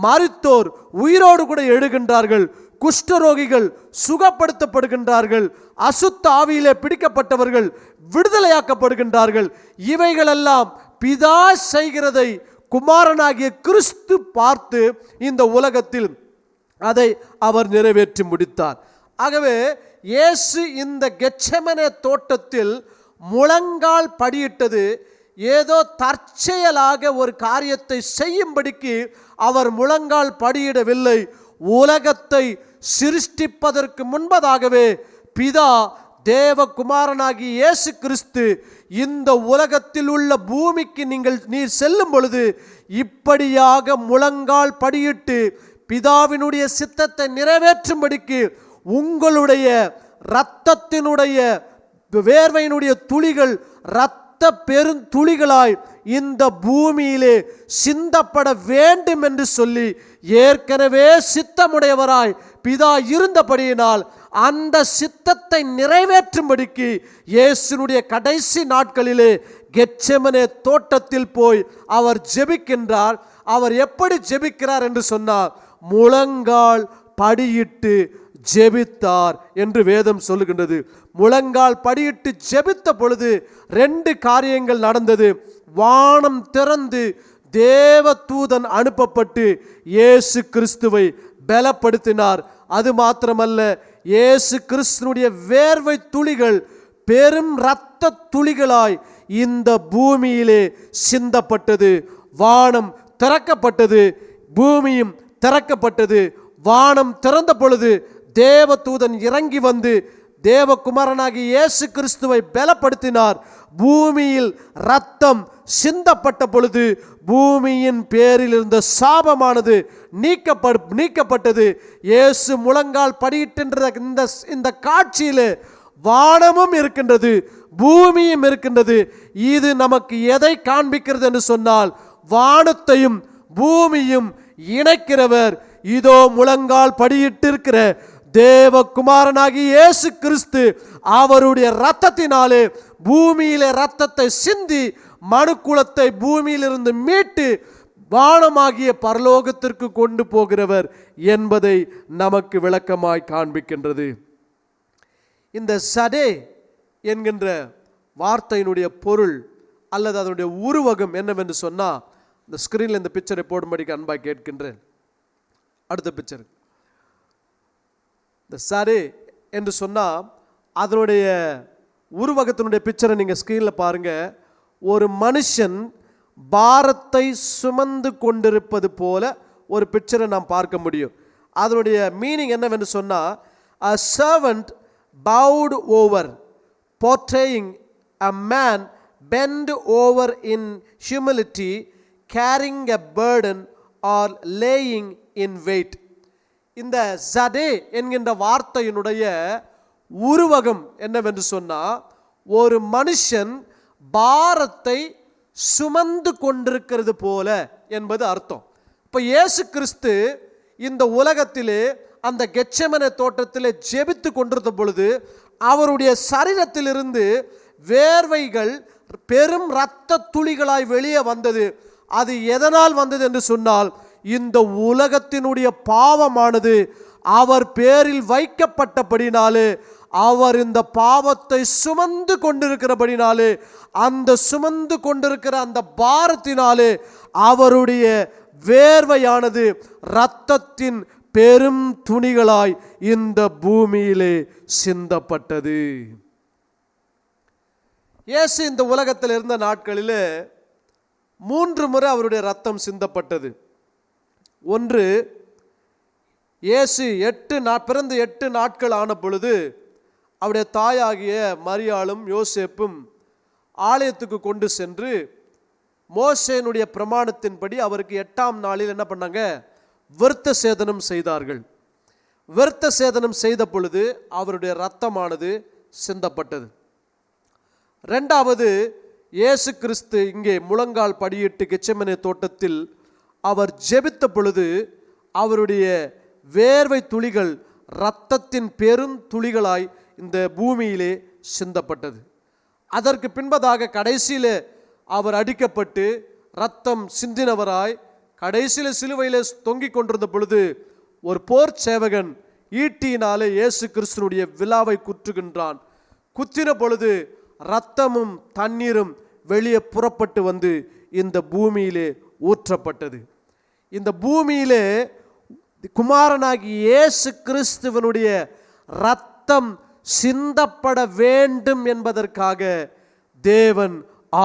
மரித்தோர் உயிரோடு கூட எழுகின்றார்கள், குஷ்டரோகிகள் சுகப்படுத்தப்படுகின்றார்கள், அசுத்த ஆவியிலே பிடிக்கப்பட்டவர்கள் விடுதலையாக்கப்படுகின்றார்கள். இவைகளெல்லாம் பிதா செய்கிறதை குமாரனாகிய கிறிஸ்து பார்த்து இந்த உலகத்தில் அதை அவர் நிறைவேற்றி முடித்தார். ஆகவே இயேசு இந்த கெத்செமனே தோட்டத்தில் முழங்கால் படியிட்டது ஏதோ தற்செயலாக ஒரு காரியத்தை செய்யும்படிக்கு அவர் முழங்கால் படியிடவில்லை. உலகத்தை சிருஷ்டிப்பதற்கு முன்பதாகவே பிதா தேவகுமாரனாகி இயேசு கிறிஸ்து இந்த உலகத்தில் உள்ள பூமிக்கு நீர் செல்லும் பொழுது இப்படியாக முழங்கால் படியிட்டு பிதாவினுடைய சித்தத்தை நிறைவேற்றும்படிக்கு உங்களுடைய இரத்தத்தினுடைய வேர்வையினுடைய துளிகள் இரத்த பெருந்துளிகளாய் இந்த பூமியிலே சிந்தப்பட வேண்டும் என்று சொல்லி ஏற்கனவே சித்தமுடையவராய் பிதா இருந்தபடியினால் அந்த சித்தத்தை நிறைவேற்றும்படிக்கு இயேசுனுடைய கடைசி நாட்களிலே கெத்செமனே தோட்டத்தில் போய் அவர் ஜெபிக்கின்றார். அவர் எப்படி ஜெபிக்கிறார் என்று சொன்னார், முழங்கால் படியிட்டு ஜெபித்தார் என்று வேதம் சொல்லுகின்றது. முழங்கால் படியிட்டு ஜெபித்த பொழுது 2 காரியங்கள் நடந்தது. வானம் திறந்து தேவதூதன் அனுப்பப்பட்டு இயேசு கிறிஸ்துவை பலப்படுத்தினார். அது மாத்திரமல்ல, இயேசு கிறிஸ்துனுடைய வேர்வை துளிகள் பெரும் இரத்த துளிகளாய் இந்த பூமியிலே சிந்தப்பட்டது. வானம் திறக்கப்பட்டது, பூமியும் திறக்கப்பட்டது. வானம் திறந்த பொழுது தேவதூதன் இறங்கி வந்து தேவகுமாரனாகி இயேசு கிறிஸ்துவை பலப்படுத்தினார். பூமியில் இரத்தம் சிந்தப்பட்ட பொழுது பூமியின் பேரில் இருந்த சாபமானது நீக்கப்பட்டது. இயேசு முழங்கால் படியிட்ட இந்த காட்சியிலே வானமும் இருக்கின்றது, பூமியும் இருக்கின்றது. இது நமக்கு எதை காண்பிக்கிறது என்று சொன்னால், வானத்தையும் பூமியும் இணைக்கிறவர் இதோ முழங்கால் படியிட்டிருக்கிற தேவகுமாரனாகி இயேசு கிறிஸ்து அவருடைய இரத்தத்தினாலே பூமியிலே இரத்தத்தை சிந்தி மனுக்குலத்தை பூமியிலிருந்து மீட்டு வானமாகிய பரலோகத்திற்கு கொண்டு போகிறவர் என்பதை நமக்கு விளக்கமாய் காண்பிக்கின்றது. இந்த சடே என்கின்ற வார்த்தையினுடைய பொருள் அல்லது அதனுடைய உருவகம் என்னவென்று சொன்னால், இந்த ஸ்கிரீனில் இந்த பிக்சரை போடும்படிக்கு அன்பாய் கேட்கின்றேன். அடுத்த பிக்சர். இந்த சடே என்று சொன்னால் அதனுடைய உருவகத்தினுடைய பிக்சரை நீங்கள் ஸ்கிரீனில் பாருங்கள். ஒரு மனுஷன் பாரத்தை சுமந்து கொண்டிருப்பது போல ஒரு பிக்சரை நாம் பார்க்க முடியும். அதனுடைய மீனிங் என்னவென்று சொன்னால், a servant bowed over, portraying a man bent over in humility, carrying a burden or laying in wait. இந்த சடே என்கின்ற வார்த்தையினுடைய உருவகம் என்னவென்று சொன்னால், ஒரு மனுஷன் பாரத்தை சுமந்து கொண்டிருக்கிறது போல என்பது அர்த்தம். இப்போ இயேசு கிறிஸ்து இந்த உலகத்திலே அந்த கெத்செமனே தோட்டத்திலே ஜெபித்து கொண்டிருந்த பொழுது அவருடைய சரீரத்திலிருந்து வேர்வைகள் பெரும் இரத்த துளிகளாய் வெளியே வந்தது. அது எதனால் வந்தது என்று சொன்னால், இந்த உலகத்தினுடைய பாவமானது அவர் பேரில் வைக்கப்பட்டபடினாலே, அவர் இந்த பாவத்தை சுமந்து கொண்டிருக்கிறபடினாலே, அந்த சுமந்து கொண்டிருக்கிற அந்த பாரத்தினாலே அவருடைய வேர்வையானது இரத்தத்தின் பெரும் துணிகளாய் இந்த பூமியிலே சிந்தப்பட்டது. இயேசு இந்த உலகத்தில் இருந்த நாட்களிலே 3 முறை அவருடைய இரத்தம் சிந்தப்பட்டது. ஒன்று, இயேசு பிறந்து 8 நாட்கள் ஆன பொழுது அவருடைய தாயாகிய மரியாளும் யோசேப்பும் ஆலயத்துக்கு கொண்டு சென்று மோசேனுடைய பிரமாணத்தின்படி அவருக்கு 8ஆம் நாளில் என்ன பண்ணாங்க, விருத்த சேதனம் செய்தார்கள். விருத்த சேதனம் செய்த பொழுது அவருடைய இரத்தமானது சிந்தப்பட்டது. 2வது, இயேசு கிறிஸ்து இங்கே முழங்கால் படியிட்டு கெத்செமனே தோட்டத்தில் அவர் ஜெபித்த பொழுது அவருடைய வேர்வை துளிகள் இரத்தத்தின் பெரும் துளிகளாய் இந்த பூமியிலே சிந்தப்பட்டது. அதற்கு பின்பதாக கடைசியில் அவர் அடிக்கப்பட்டு இரத்தம் சிந்தினவராய் கடைசியில் சிலுவையில் தொங்கிக் கொண்டிருந்த பொழுது ஒரு போர் சேவகன் ஈட்டியினாலே இயேசு கிறிஸ்துனுடைய விலாவை குற்றுகின்றான். குத்தின பொழுது இரத்தமும் தண்ணீரும் வெளியே புறப்பட்டு வந்து இந்த பூமியிலே ஊற்றப்பட்டது. இந்த பூமியிலே குமாரனாகி இயேசு கிறிஸ்துவனுடைய இரத்தம் சிந்தப்பட வேண்டும் என்பதற்காக தேவன்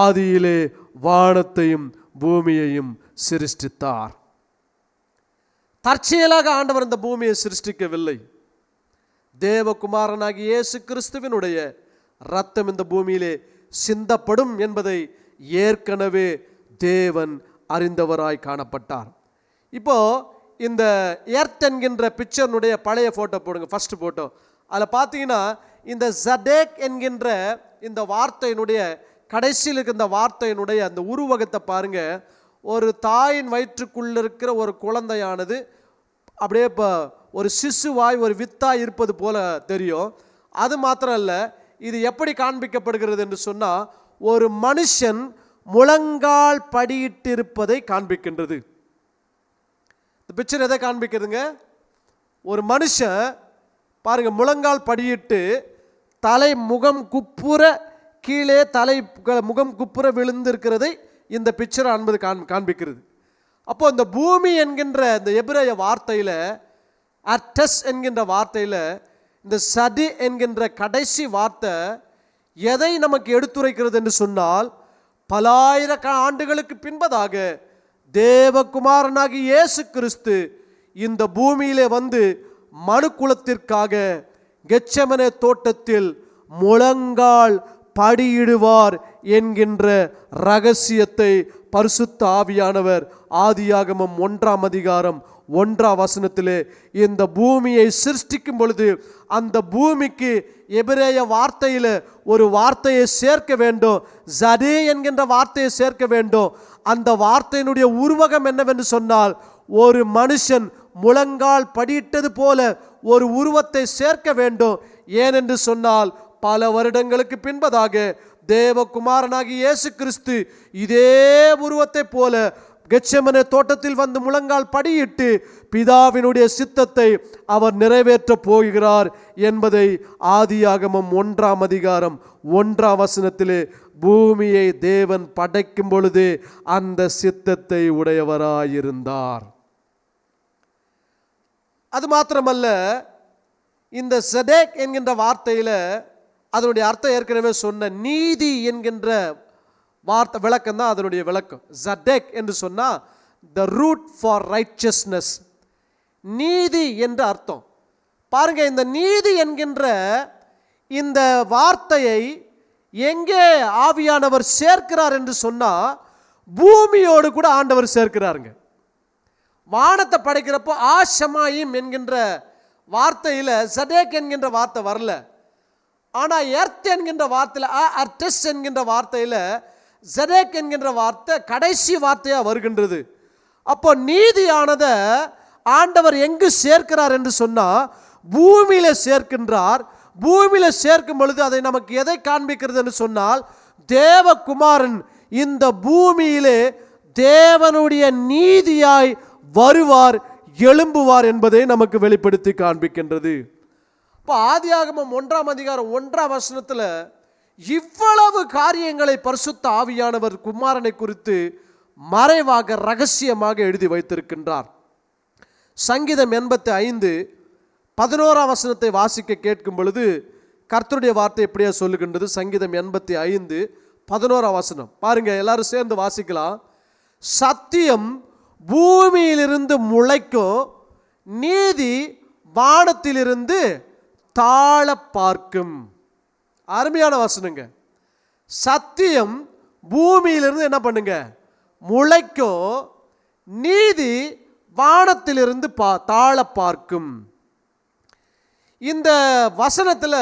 ஆதியிலே வானத்தையும் பூமியையும் சிருஷ்டித்தார். தற்செயலாக ஆண்டவர் இந்த பூமியை சிருஷ்டிக்கவில்லை. தேவகுமாரனாகி இயேசு கிறிஸ்துவினுடைய இரத்தம் இந்த பூமியிலே சிந்தப்படும் என்பதை ஏற்கனவே தேவன் அறிந்தவராய் காணப்பட்டார். இப்போ இந்த எர்த் என்கின்ற பிக்சர்னுடைய பழைய போட்டோ போடுங்க, ஃபர்ஸ்ட் போட்டோ. அதில் பார்த்தீங்கன்னா இந்த ஜடேக் என்கின்ற இந்த வார்த்தையினுடைய கடைசியில் இருக்க இந்த வார்த்தையினுடைய அந்த உருவகத்தை பாருங்க. ஒரு தாயின் வயிற்றுக்குள்ள இருக்கிற ஒரு குழந்தையானது அப்படியே இப்போ ஒரு சிசுவாய் ஒரு வித்தாய் இருப்பது போல தெரியும். அது மாத்திரம் இல்லை, இது எப்படி காண்பிக்கப்படுகிறது என்று சொன்னால் ஒரு மனுஷன் முழங்கால் படியிட்டு இருப்பதை காண்பிக்கின்றது. இந்த பிக்சர் எதை காண்பிக்கிறதுங்க? ஒரு மனுஷன் பாருங்க முழங்கால் படியிட்டு தலை முகம் குப்புற கீழே தலை முகம் குப்புற விழுந்து இருக்கிறதை இந்த பிக்சர் என்பது காண்பிக்கிறது. அப்போ இந்த பூமி என்கின்ற இந்த எபிரேய வார்த்தையில் அர்டஸ் என்கின்ற வார்த்தையில் இந்த சதி என்கின்ற கடைசி வார்த்தை எதை நமக்கு எடுத்துரைக்கிறது என்று சொன்னால் பலாயிர ஆண்டுகளுக்கு பின்பதாக தேவகுமாரனாகி இயேசு கிறிஸ்து இந்த பூமியிலே வந்து மனு குலத்திற்காக கெத்செமனே தோட்டத்தில் முழங்கால் படியிடுவார் என்கின்ற ரகசியத்தை பரிசுத்த ஆவியானவர் ஆதியாகமம் 1:1 இந்த பூமியை சிருஷ்டிக்கும் பொழுது அந்த பூமிக்கு எபிரேய வார்த்தையில் ஒரு வார்த்தையை சேர்க்க வேண்டும், ஜடே என்கின்ற வார்த்தையை சேர்க்க வேண்டும். அந்த வார்த்தையினுடைய உருவகம் என்னவென்று சொன்னால் ஒரு மனுஷன் முழங்கால் படியிட்டது போல ஒரு உருவத்தை சேர்க்க வேண்டும். ஏனென்று சொன்னால் பல வருடங்களுக்கு பின்பதாக தேவகுமாரனாகி இயேசு கிறிஸ்து இதே உருவத்தை போல கெத்செமனே தோட்டத்தில் வந்து முழங்கால் படியிட்டு பிதாவினுடைய சித்தத்தை அவர் நிறைவேற்ற போகிறார் என்பதை ஆதியாகமம் 1:1 பூமியை தேவன் படைக்கும் பொழுது அந்த சித்தத்தை உடையவராயிருந்தார். அது மாத்திரமல்ல, இந்த சடேக் என்கின்ற வார்த்தையில் அதனுடைய அர்த்தம் ஏற்கனவே சொன்ன நீதி என்கின்ற வார்த்தை விளக்கம் தான் அதனுடைய விளக்கம். ஜடேக் என்று சொன்னால் த ரூட் ஃபார் ரைச்சஸ்னஸ், நீதி என்ற அர்த்தம். பாருங்க, இந்த நீதி என்கின்ற இந்த வார்த்தையை எங்கே ஆவியானவர் சேர்க்கிறார் என்று சொன்னால் பூமியோடு கூட ஆண்டவர் சேர்க்கிறாருங்க. வானத்தை படைக்கிறப்போ ஆஷமாயிம் என்கின்ற வார்த்தையில் ஜடேக் என்கின்ற வார்த்தை வரல. ஆனால் எர்த் என்கின்ற வார்த்தையில் அர்டஸ் என்கின்ற வார்த்தையில் ஜடேக் என்கின்ற வார்த்தை கடைசி வார்த்தையாக வருகின்றது. அப்போ நீதியானதை ஆண்டவர் எங்கு சேர்க்கிறார் என்று சொன்னால் பூமியில் சேர்க்கின்றார். பூமியில் சேர்க்கும் பொழுது அதை நமக்கு எதை காண்பிக்கிறது என்று சொன்னால் தேவகுமாரன் இந்த பூமியிலே தேவனுடைய நீதியாய் வருவார், எழும்புவார் என்பதை நமக்கு வெளிப்படுத்தி காண்பிக்கின்றது. இப்போ ஆதியாகமம் 1:1 இவ்வளவு காரியங்களை பரிசுத்த ஆவியானவர் குமாரனை குறித்து மறைவாக ரகசியமாக எழுதி வைத்திருக்கின்றார். சங்கீதம் 85:11 வாசிக்க கேட்கும் பொழுது கர்த்தருடைய வார்த்தை எப்படியா சொல்லுகின்றது? சங்கீதம் 85:11 பாருங்க, எல்லாரும் சேர்ந்து வாசிக்கலாம். சத்தியம் பூமியிலிருந்து முளைக்கும், நீதி வானத்திலிருந்து தாழ பார்க்கும். அருமையான வசனங்க. சத்தியம் பூமியிலிருந்து என்ன பண்ணுங்க? முளைக்கும், நீதி வானத்திலிருந்து தாழ பார்க்கும். இந்த வசனத்தில்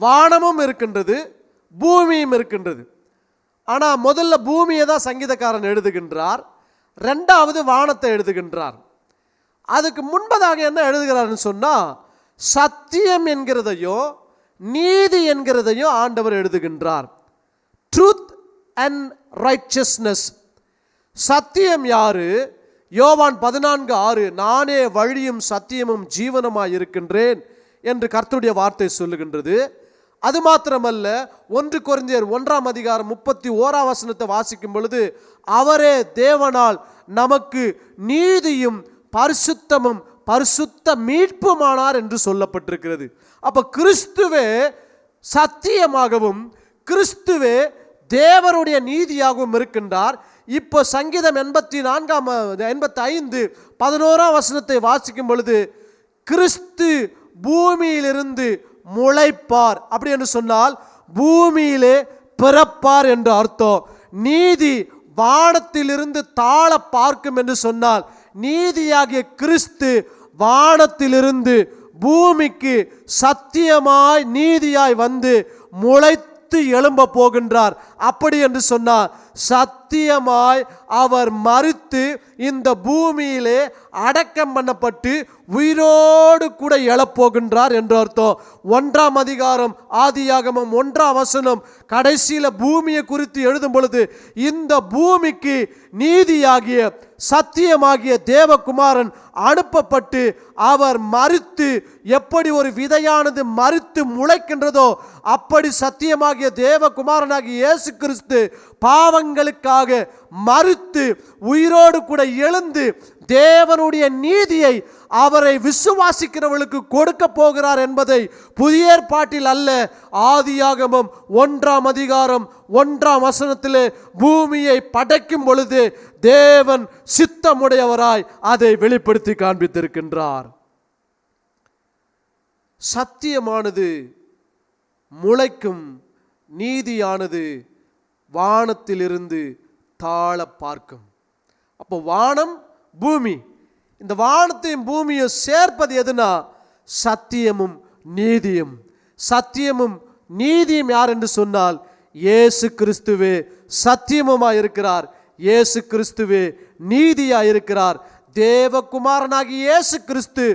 வானமும் இருக்கின்றது, பூமியும் இருக்கின்றது. ஆனால் முதல்ல பூமியை தான் சங்கீதக்காரன் எழுதுகின்றார், ரெண்டாவது வானத்தை எழுதுகின்றார். அதுக்கு முன்பதாக என்ன எழுதுகிறார்னு சொன்னால், சத்தியம் என்கிறதையும் நீதி என்கிறதையும் ஆண்டவர் எழுதுகின்றார். Truth and righteousness. சத்தியம் யாரு? யோவான் 14:6, நானே வழியும் சத்தியமும் ஜீவனுமாய் இருக்கின்றேன் என்று கர்த்தருடைய வார்த்தை சொல்லுகின்றது. அது மாத்திரமல்ல, 1 கொரிந்தியர் 1:31 வாசிக்கும் பொழுது, அவரே தேவனால் நமக்கு நீதியும் பரிசுத்தமும் பரிசுத்த மீட்புமானார் என்று சொல்லப்பட்டிருக்கிறது. அப்ப கிறிஸ்துவே சத்தியமாகவும் கிறிஸ்துவே தேவனுடைய நீதியாகவும் இருக்கின்றார். இப்போ சங்கீதம் 85:11 வாசிக்கும் பொழுது, கிறிஸ்து பூமியிலிருந்து முளைப்பார் அப்படி என்று சொன்னால் பூமியிலே பிறப்பார் என்று அர்த்தம். நீதி வானத்திலிருந்து தாழ பார்க்கும் என்று சொன்னால் நீதியாகிய கிறிஸ்து வானத்திலிருந்து பூமிக்கு சத்தியமாய் நீதியாய் வந்து முளைத்து எழும்ப போகின்றார். அப்படி என்று சொன்னார், சத்தியமாய் அவர் மரித்து இந்த பூமியிலே அடக்கம் பண்ணப்பட்டு உயிரோடு கூட எழப்போகின்றார் என்று அர்த்தம். 1ஆம் அதிகாரம் ஆதியாகமம் 1 கடைசியில பூமியை குறித்து எழுதும் பொழுது, இந்த பூமிக்கு நீதியாகிய சத்தியமாகிய தேவகுமாரன் அனுப்பப்பட்டு அவர் மரித்து, எப்படி ஒரு விதையானது மரித்து முளைக்கின்றதோ அப்படி சத்தியமாகிய தேவகுமாரனாகிய இயேசு கிறிஸ்து பாவங்களுக்காக மரித்து உயிரோடு கூட எழுந்து தேவனுடைய நீதியை அவரை விசுவாசிக்கிறவர்களுக்கு கொடுக்க போகிறார் என்பதை புதிய ஏற்பாட்டில் அல்ல, ஆதியாகமம் 1ஆம் அதிகாரம் 1 பூமியை படைக்கும் பொழுது தேவன் சித்தமுடையவராய் அதை வெளிப்படுத்தி காண்பித்திருக்கின்றார். சத்தியமானது முளைக்கும், நீதியானது வானத்திலிருந்து தாழ பார்க்கும். அப்போ வானம் பூமி, இந்த வானத்தையும் பூமியும் சேர்ப்பது எதுனா சத்தியமும் நீதியும். சத்தியமும் நீதியும் யார் என்று சொன்னால் இயேசு கிறிஸ்துவே சத்தியமுமாய் இருக்கிறார், இயேசு கிறிஸ்துவே நீதியாய் இருக்கிறார். தேவகுமாரனாகிய இயேசு கிறிஸ்து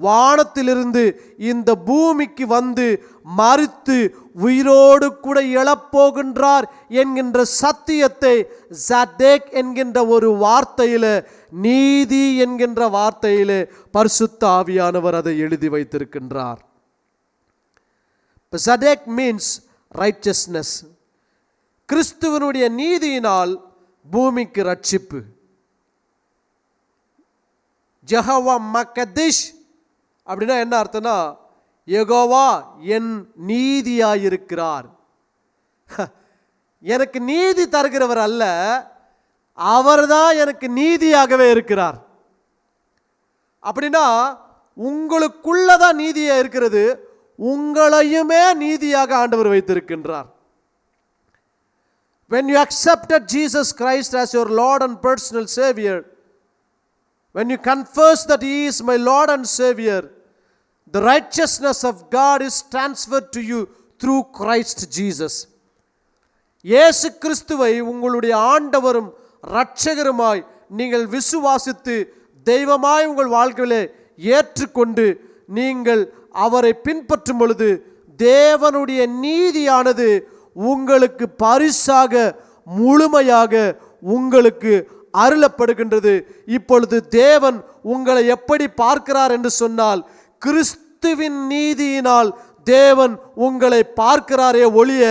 வானத்திலிருந்து இந்த பூமிக்கு வந்து மரித்து உயிரோடு கூட எழப்போகின்றார் என்கின்ற சத்தியத்தை சடேக் என்கின்ற ஒரு வார்த்தையில, நீதி என்கின்ற வார்த்தையிலே பரிசுத்த ஆவியானவர் அதை எழுதி வைத்திருக்கின்றார். சடேக் மீன்ஸ் ரைச்சஸ்னஸ். கிறிஸ்துவனுடைய நீதியினால் பூமிக்கு ரட்சிப்பு. ஜெகோவா மக்கதிஷ் அப்படின்னா என்ன அர்த்தம்னா, யெகோவா என் நீதியாயிருக்கிறார். எனக்கு நீதி தருகிறவர் அல்ல, அவர்தான் எனக்கு நீதியாகவே இருக்கிறார். அப்படின்னா உங்களுக்குள்ளதான் நீதியா இருக்கிறது, உங்களையுமே நீதியாக ஆண்டவர் வைத்திருக்கின்றார். When you accepted Jesus Christ as your Lord and personal Savior, when you confess that He is my Lord and Savior, the righteousness of God is transferred to you through Christ Jesus. இயேசு கிறிஸ்துவை உங்களுடைய ஆண்டவரும் இரட்சகருமாய் நீங்கள் விசுவாசித்து தெய்வமாய் உங்கள் வாழ்க்கையிலே ஏற்றுக்கொண்டு நீங்கள் அவரை பின்பற்றும் பொழுது தேவனுடைய நீதியானது உங்களுக்கு பரிசாக முழுமையாக உங்களுக்கு அருளப்படுகின்றது. இப்பொழுது தேவன் உங்களை எப்படி பார்க்கிறார் என்று சொன்னால், கிறிஸ்துவின் நீதியினால் தேவன் உங்களை பார்க்கிறாரே ஒழிய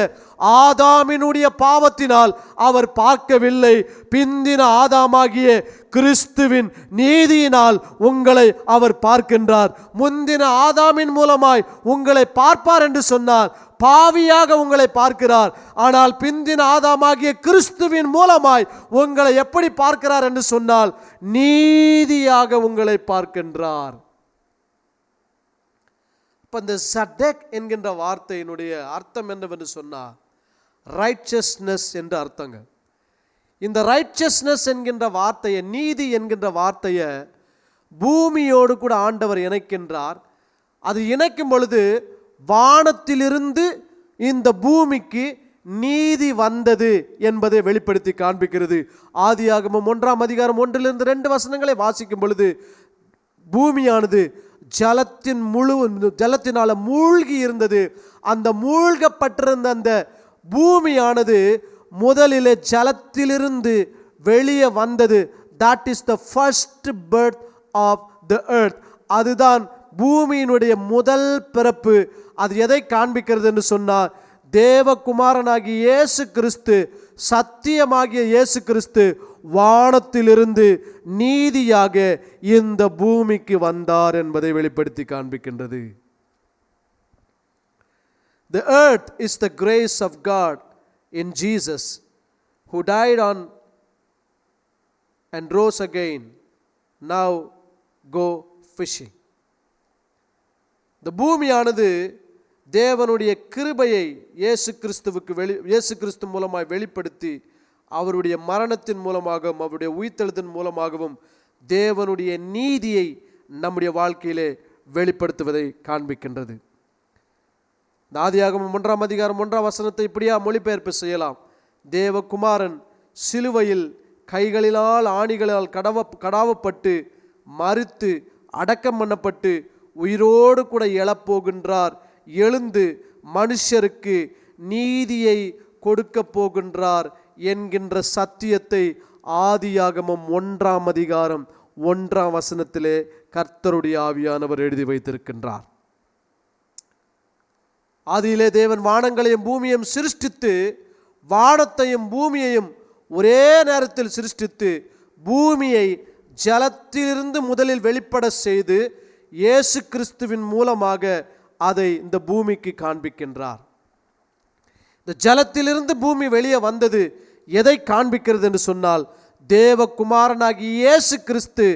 ஆதாமினுடைய பாவத்தினால் அவர் பார்க்கவில்லை. பிந்தின ஆதாமாகிய கிறிஸ்துவின் நீதியினால் உங்களை அவர் பார்க்கின்றார். முந்தின ஆதாமின் மூலமாய் உங்களை பார்ப்பார் என்று சொன்னார், பாவியாக உங்களை பார்க்கிறார். ஆனால் பிந்தின ஆதாமாகிய கிறிஸ்துவின் மூலமாய் உங்களை எப்படி பார்க்கிறார் என்று சொன்னால் நீதியாக உங்களை பார்க்கின்றார். இந்த சடேக் என்கின்ற வார்த்தையினுடைய அர்த்தம் என்னவென்று சொன்னால் ரைச்சஸ்னஸ் என்று அர்த்தங்க. இந்த ரைச்சஸ்னஸ் என்கின்ற வார்த்தையை, நீதி என்கின்ற வார்த்தையை பூமியோடு கூட ஆண்டவர் இணைக்கின்றார். அது இணைக்கும் பொழுது வானத்திலிருந்து இந்த பூமிக்கு நீதி வந்தது என்பதை வெளிப்படுத்தி காண்பிக்கிறது. ஆதியாகமம் 1ஆம் அதிகாரம் 1லிருந்து 2 வசனங்களை வாசிக்கும் பொழுது, பூமியானது ஜலத்தினால மூழ்கி இருந்தது. அந்த மூழ்கப்பட்டிருந்த அந்த பூமியானது முதலிலே ஜலத்திலிருந்து வெளியே வந்தது. That is the first birth of the earth. அதுதான் பூமியினுடைய முதல் பிறப்பு. அது எதை காண்பிக்கிறது என்று சொன்னார், தேவகுமாரனாகிய இயேசு கிறிஸ்து, சத்தியமாகிய இயேசு கிறிஸ்து வானத்திலிருந்து நீதியாக இந்த பூமிக்கு வந்தார் என்பதை வெளிப்படுத்தி காண்பிக்கின்றது. The earth is the grace of God in Jesus, who died on and rose again. Now go fishing. இந்த பூமியானது தேவனுடைய கிருபையை இயேசு கிறிஸ்து மூலமாய் வெளிப்படுத்தி, அவருடைய மரணத்தின் மூலமாகவும் அவருடைய உயிர்த்தெழுதலின் மூலமாகவும் தேவனுடைய நீதியை நம்முடைய வாழ்க்கையிலே வெளிப்படுத்துவதை காண்பிக்கின்றது. ஆதியாகமம் 1ஆம் அதிகாரம் 1ஆம் வசனத்தை இப்படியா மொழிபெயர்ப்பு செய்யலாம். தேவகுமாரன் சிலுவையில் கைகளினால் ஆணிகளால் கடாவப்பட்டு மரித்து அடக்கம் பண்ணப்பட்டு உயிரோடு கூட எழப்போகின்றார். எழுந்து மனுஷருக்கு நீதியை கொடுக்க போகின்றார் என்கின்ற சத்தியத்தை ஆதியாகமம் 1ஆம் அதிகாரம் 1ஆம் வசனத்திலே கர்த்தருடைய ஆவியானவர் எழுதி வைத்திருக்கின்றார். ஆதியிலே தேவன் வானங்களையும் பூமியையும் சிருஷ்டித்து, வானத்தையும் பூமியையும் ஒரே நேரத்தில் சிருஷ்டித்து, பூமியை ஜலத்திலிருந்து முதலில் வெளிப்பட செய்து இயேசு கிறிஸ்துவின் மூலமாக அதை இந்த பூமிக்கு காண்பிக்கின்றார். இந்த ஜலத்திலிருந்து பூமி வெளியே வந்தது எதை காண்பிக்கிறது என்று சொன்னால், தேவகுமாரனாகிய இயேசு கிறிஸ்து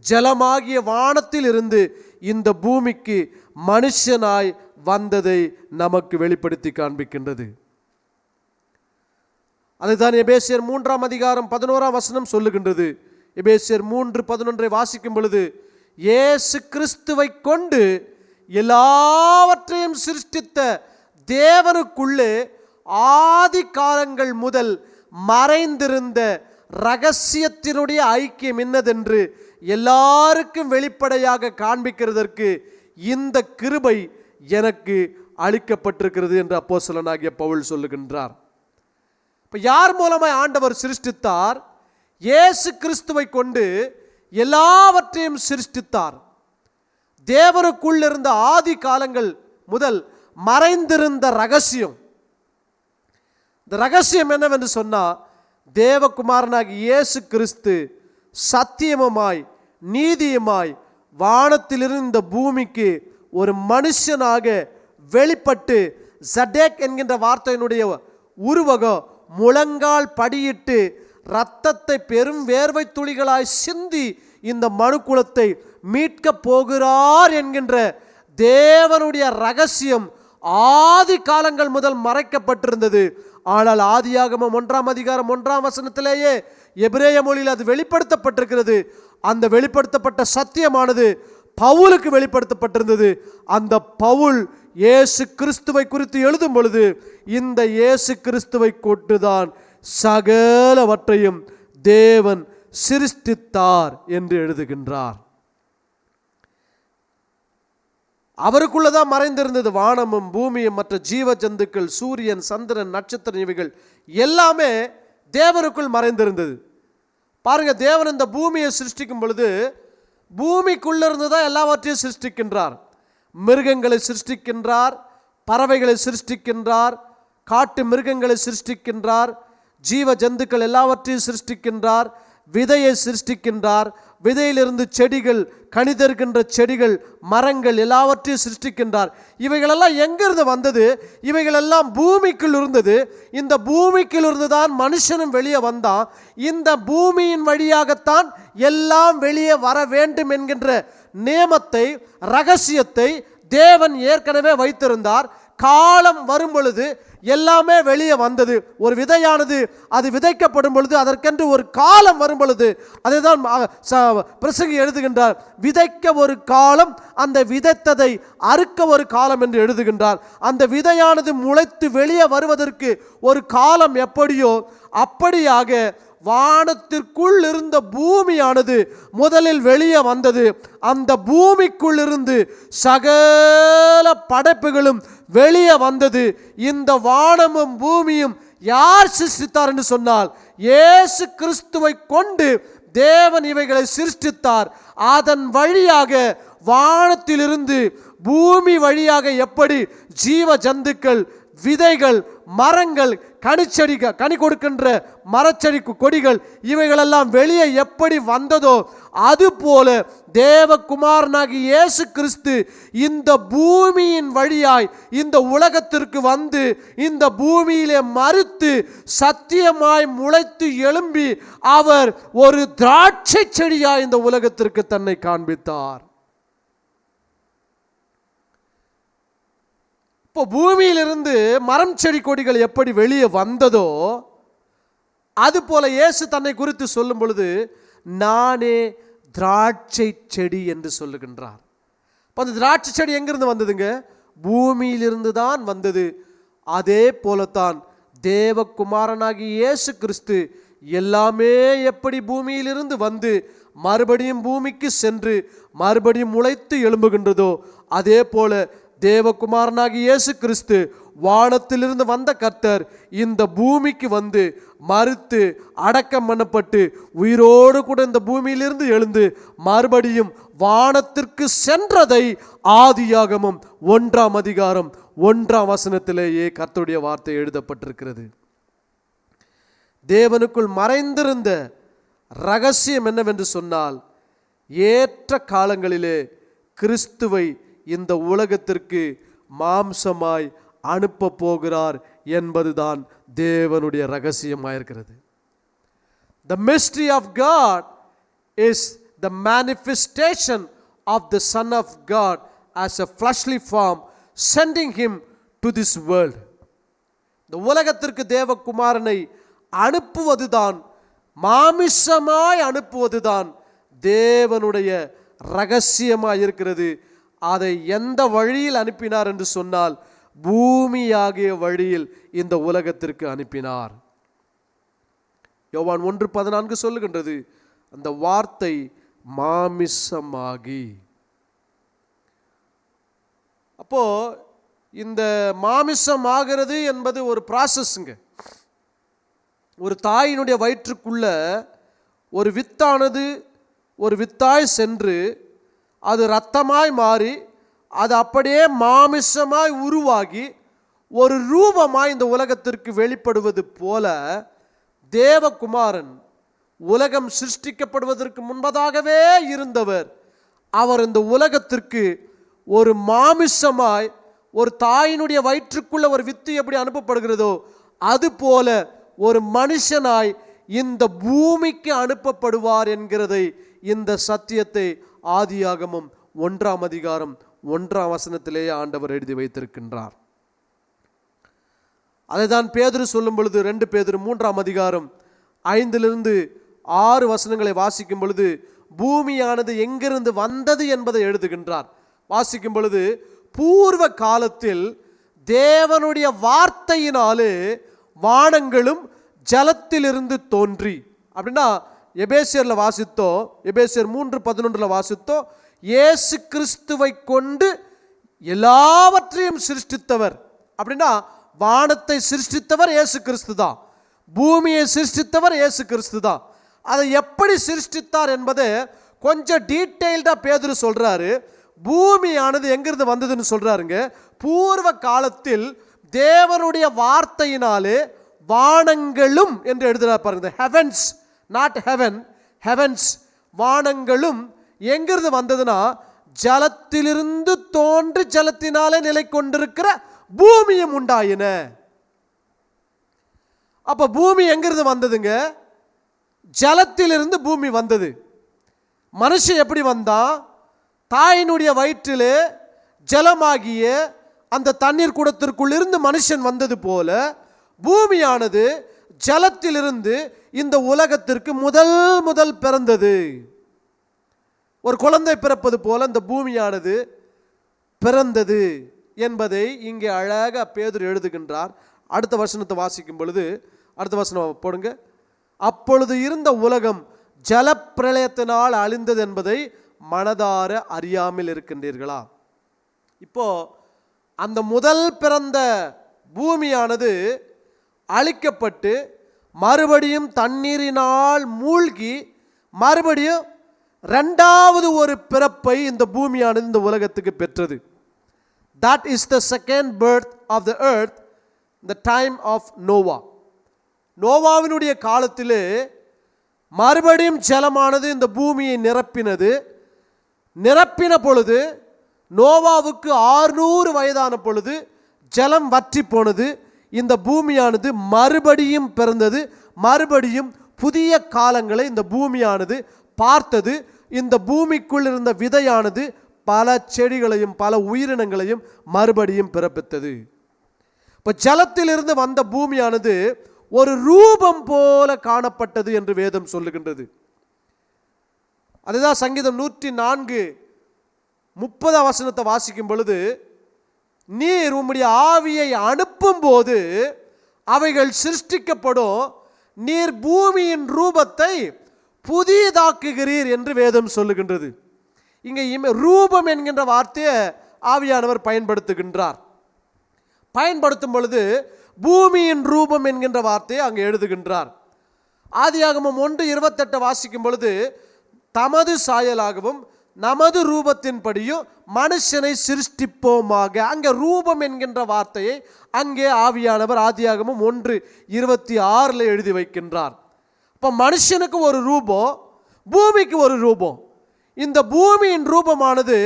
ஜலமாகிய வானத்தில் இருந்து இந்த பூமிக்கு மனுஷனாய் வந்ததை நமக்கு வெளிப்படுத்தி காண்பிக்கின்றது. அதுதான் எபேசியர் 3ஆம் அதிகாரம் 11ஆம் வசனம் சொல்லுகின்றது. எபேசியர் 3:11 வாசிக்கும் பொழுது, இயேசு கிறிஸ்துவை கொண்டு எல்லாவற்றையும் சிருஷ்டித்த தேவனுக்குள்ளே ஆதி காலங்கள் முதல் மறைந்திருந்த இரகசியத்தினுடைய ஐக்கியம் என்னதென்று எல்லாருக்கும் வெளிப்படையாக காண்பிக்கிறதற்கு இந்த கிருபை எனக்கு அளிக்கப்பட்டிருக்கிறது என்று அப்போஸ்தலனாகிய பவுல் சொல்லுகின்றார். இப்ப யார் மூலமாய் ஆண்டவர் சிருஷ்டித்தார்? இயேசு கிறிஸ்துவை கொண்டு எல்லாவற்றையும் சிருஷ்டித்தார். தேவனுக்குள் இருந்த ஆதி காலங்கள் முதல் மறைந்திருந்த ரகசியம். இந்த ரகசியம் என்னவென்று சொன்னால், தேவகுமாரனாகிய இயேசு கிறிஸ்து சத்தியமாய் நீதியுமாய் வானத்திலிருந்து இந்த பூமிக்கு ஒரு மனுஷனாக வெளிப்பட்டு, ஜடேக் என்கின்ற வார்த்தையினுடைய உருவகம் முழங்கால் படியிட்டு இரத்தத்தை பெரும் வேர்வை துளிகளாய் சிந்தி இந்த மனுக்குலத்தை மீட்க போகிறார் என்கின்ற தேவனுடைய ரகசியம் ஆதி காலங்கள் முதல் மறைக்கப்பட்டிருந்தது. ஆனால் ஆதியாகமம் 1ஆம் அதிகாரம் 1ஆம் வசனத்திலேயே எபிரேய மொழியில் அது வெளிப்படுத்தப்பட்டிருக்கிறது. அந்த வெளிப்படுத்தப்பட்ட சத்தியமானது பவுலுக்கு வெளிப்படுத்தப்பட்டிருந்தது. அந்த பவுல் இயேசு கிறிஸ்துவை குறித்து எழுதும் பொழுது, இந்த இயேசு கிறிஸ்துவை கொண்டுதான் சகலவற்றையும் தேவன் சிருஷ்டித்தார் என்று எழுதுகின்றார். அவருக்குள்ளதான் மறைந்திருந்தது வானமும் பூமியும் மற்ற ஜீவ ஜந்துக்கள், சூரியன், சந்திரன், நட்சத்திரம், இவைகள் எல்லாமே தேவனுக்குள் மறைந்திருந்தது. பாருங்க, தேவன் இந்த பூமியை சிருஷ்டிக்கும் பொழுது பூமிக்குள்ள இருந்துதான் எல்லாவற்றையும் சிருஷ்டிக்கின்றார். மிருகங்களை சிருஷ்டிக்கின்றார், பறவைகளை சிருஷ்டிக்கின்றார், காட்டு மிருகங்களை சிருஷ்டிக்கின்றார், ஜீவ ஜந்துக்கள் எல்லாவற்றையும் சிருஷ்டிக்கின்றார், விதையை சிருஷ்டிக்கின்றார், விதையிலிருந்து செடிகள், கனிதருகின்ற செடிகள், மரங்கள் எல்லாவற்றையும் சிருஷ்டிக்கின்றார். இவைகளெல்லாம் எங்கிருந்து வந்தது? இவைகளெல்லாம் பூமிக்குள் இருந்தது. இந்த பூமிக்குள் இருந்துதான் மனுஷனும் வெளியே வந்தான். இந்த பூமியின் வழியாகத்தான் எல்லாம் வெளியே வர வேண்டும் என்கின்ற நியமத்தை, ரகசியத்தை தேவன் ஏற்கனவே வைத்திருந்தார். காலம் வரும் பொழுது எல்லாமே வெளியே வந்தது. ஒரு விதையானது அது விதைக்கப்படும் பொழுது அதற்கென்று ஒரு காலம் வரும் பொழுது, அதுதான் பிரசங்கி எழுதுகின்றார், விதைக்க ஒரு காலம், அந்த விதைத்ததை அறுக்க ஒரு காலம் என்று எழுதுகின்றார். அந்த விதையானது முளைத்து வெளியே வருவதற்கு ஒரு காலம் எப்படியோ அப்படியாக வானத்திற்குள் இருந்த பூமியானது முதலில் வெளியே வந்தது. அந்த பூமிக்குள் இருந்து சகல படைப்புகளும் வெளியே வந்தது. இந்த வானமும் பூமியும் யார் சிருஷ்டித்தார் என்று சொன்னால், இயேசு கிறிஸ்துவை கொண்டு தேவன் இவைகளை சிருஷ்டித்தார். அதன் வழியாக வானத்திலிருந்து பூமி வழியாக எப்படி ஜீவ ஜந்துக்கள், விதைகள், மரங்கள், கனி கொடுக்கின்ற மரச்செடி கொடிகள் இவைகளெல்லாம் வெளியே எப்படி வந்ததோ அதுபோல தேவகுமாரனாகி இயேசு கிறிஸ்து இந்த பூமியின் வழியாய் இந்த உலகத்திற்கு வந்து இந்த பூமியிலே மரித்து சத்தியமாய் முளைத்து எழும்பி அவர் ஒரு திராட்சை செடியாய் இந்த உலகத்திற்கு தன்னை காண்பித்தார். இப்போ பூமியிலிருந்து மரம் செடி கொடிகள் எப்படி வெளியே வந்ததோ அதுபோல இயேசு தன்னை குறித்து சொல்லும் பொழுது நானே திராட்சை செடி என்று சொல்லுகின்றார். அந்த திராட்சை செடி எங்கிருந்து வந்ததுங்க? பூமியிலிருந்து தான் வந்தது. அதே போலத்தான் தேவகுமாரனாகி இயேசு கிறிஸ்து எல்லாமே எப்படி பூமியிலிருந்து வந்து மறுபடியும் பூமிக்கு சென்று மறுபடியும் முளைத்து எழும்புகின்றதோ அதே போல தேவகுமாரனாகி இயேசு கிறிஸ்து வானத்திலிருந்து வந்த கர்த்தர் இந்த பூமிக்கு வந்து மரித்து அடக்கம் பண்ணப்பட்டு உயிரோடு கூட இந்த பூமியிலிருந்து எழுந்து மறுபடியும் வானத்திற்கு சென்றதை ஆதியாகமம் 1ஆம் அதிகாரம் 1ஆம் வசனத்திலேயே கர்த்தருடைய வார்த்தை எழுதப்பட்டிருக்கிறது. தேவனுக்குள் மறைந்திருந்த ரகசியம் என்னவென்று சொன்னால், ஏற்ற காலங்களிலே கிறிஸ்துவை இந்த உலகத்திற்கு மாம்சமாய் அனுப்ப போகிறார் என்பதுதான் தேவனுடைய ரகசியமாயிருக்கிறது. The mystery of God is the manifestation of the Son of God as a fleshly form, sending him to this world. இந்த உலகத்திற்கு தேவகுமாரனை அனுப்புவதுதான், மாமிசமாய் அனுப்புவதுதான் தேவனுடைய ரகசியமாய் இருக்கிறது. அதை எந்த வழியில் அனுப்பினார் என்று சொன்னால், பூமியாகிய வழியில் இந்த உலகத்திற்கு அனுப்பினார். யோவான் 1:14 சொல்லுகின்றது, அந்த வார்த்தை மாமிசமாகி. அப்போ இந்த மாமிசம் ஆகிறது என்பது ஒரு ப்ராசஸ்ங்க. ஒரு தாயினுடைய வயிற்றுக்குள்ள ஒரு வித்தானது ஒரு வித்தாய் சென்று அது இரத்தமாய் மாறி அது அப்படியே மாமிசமாய் உருவாகி ஒரு ரூபமாய் இந்த உலகத்திற்கு வெளிப்படுவது போல தேவகுமாரன் உலகம் சிருஷ்டிக்கப்படுவதற்கு முன்பதாகவே இருந்தவர். அவர் இந்த உலகத்திற்கு ஒரு மாமிசமாய், ஒரு தாயினுடைய வயிற்றுக்குள்ள ஒரு வித்து எப்படி அனுப்பப்படுகிறதோ அதுபோல ஒரு மனுஷனாய் இந்த பூமிக்கு அனுப்பப்படுவார் என்கிறதை, இந்த சத்தியத்தை ஆதியாகமம் 1ஆம் அதிகாரம் 1ஆம் வசனத்திலேயே ஆண்டவர் எழுதி வைத்திருக்கின்றார். அதைதான் பேதுரு சொல்லும் பொழுது 2 பேதுரு 3ஆம் அதிகாரம் 5-6 வசனங்களை வாசிக்கும் பொழுது பூமியானது எங்கிருந்து வந்தது என்பதை எழுதுகின்றார். வாசிக்கும் பொழுது, பூர்வ காலத்தில் தேவனுடைய வார்த்தையினாலே வானங்களும் ஜலத்திலிருந்து தோன்றி, அப்படின்னா எபேசியர்ல வாசித்தோம், எபேசியர் 3:11 வாசித்தோம், இயேசு கிறிஸ்துவை கொண்டு எல்லாவற்றையும் சிருஷ்டித்தவர். அப்படின்னா வானத்தை சிருஷ்டித்தவர் இயேசு கிறிஸ்து தான், பூமியை சிருஷ்டித்தவர் இயேசு கிறிஸ்து தான். அதை எப்படி சிருஷ்டித்தார் என்பதை கொஞ்சம் டீட்டெயில்டா பேதுரு சொல்றாரு. பூமியானது எங்கிருந்து வந்ததுன்னு சொல்றாருங்க. பூர்வ காலத்தில் தேவனுடைய வார்த்தையினாலே வானங்களும் என்று எழுதுறார் பாருங்க. ஹெவன்ஸ், நாட் ஹெவன், ஹெவன்ஸ், வானங்களும் எங்கிருந்து வந்ததுன்னா ஜலத்திலிருந்து தோன்றி ஜலத்தினாலே நிலை கொண்டிருக்கிற பூமியும் உண்டாயின. அப்ப பூமி எங்கிருந்து வந்ததுங்க? ஜலத்திலிருந்து பூமி வந்தது. மனுஷன் எப்படி வந்தான்? தாயினுடைய வயிற்றிலே ஜலமாகிய அந்த தண்ணீர் குடத்திற்குள் இருந்து மனுஷன் வந்தது போல பூமியானது ஜலத்திலிருந்து இந்த உலகத்திற்கு முதல் பிறந்தது. ஒரு குழந்தை பிறப்பது போல இந்த பூமியானது பிறந்தது என்பதை இங்கே அழகாக பேதுரு எழுதுகின்றார். அடுத்த வசனத்தை வாசிக்கும் பொழுது, அடுத்த வசனம் போடுங்க. அப்பொழுது இருந்த உலகம் ஜலப்பிரளயத்தினால் அழிந்தது என்பதை மனதார அறியாமல் இருக்கின்றீர்களா? இப்போ அந்த முதல் பிறந்த பூமியானது அழிக்கப்பட்டு மறுபடியும் தண்ணீரினால் மூழ்கி மறுபடியும் இரண்டாவது ஒரு பிறப்பை இந்த பூமியானது இந்த உலகத்துக்கு பெற்றது. That is the second birth of the earth, the time of Noah. நோவாவினுடைய காலத்திலே மறுபடியும் ஜலமானது இந்த பூமியை நிரப்பினது. நிரப்பின பொழுது நோவாவுக்கு 600 வயதான பொழுது ஜலம் வற்றி போனது. இந்த பூமியானது மறுபடியும் பிறந்தது. மறுபடியும் புதிய காலங்களை இந்த பூமியானது பார்த்தது. இந்த பூமிக்குள் இருந்த விதையானது பல செடிகளையும் பல உயிரினங்களையும் மறுபடியும் பிறப்பித்தது. இப்போ ஜலத்திலிருந்து வந்த பூமியானது ஒரு ரூபம் போல காணப்பட்டது என்று வேதம் சொல்லுகின்றது. அதுதான் சங்கீதம் 104:30 வசனத்தை வாசிக்கும் பொழுது, நீர் உம்முடைய ஆவியை அனுப்பும் போது அவைகள் சிருஷ்டிக்கப்படும், நீர் பூமியின் ரூபத்தை புதியதாக்குகிறீர் என்று வேதம் சொல்லுகின்றது. இங்கே ரூபம் என்கின்ற வார்த்தையை ஆவியானவர் பயன்படுத்துகின்றார். பயன்படுத்தும் பொழுது பூமியின் ரூபம் என்கின்ற வார்த்தையை அங்கே எழுதுகின்றார். ஆதியாகமம் 1:28 வாசிக்கும் பொழுது, தமது சாயலாகவும் நமது ரூபத்தின்படியும் மனுஷனை சிருஷ்டிப்போமாக. அங்கே ரூபம் என்கின்ற வார்த்தையை அங்கே ஆவியானவர் ஆதியாகமம் 1:26 எழுதி வைக்கின்றார். இப்போ மனுஷனுக்கு ஒரு ரூபம், பூமிக்கு ஒரு ரூபம். இந்த பூமியின் ரூபமானது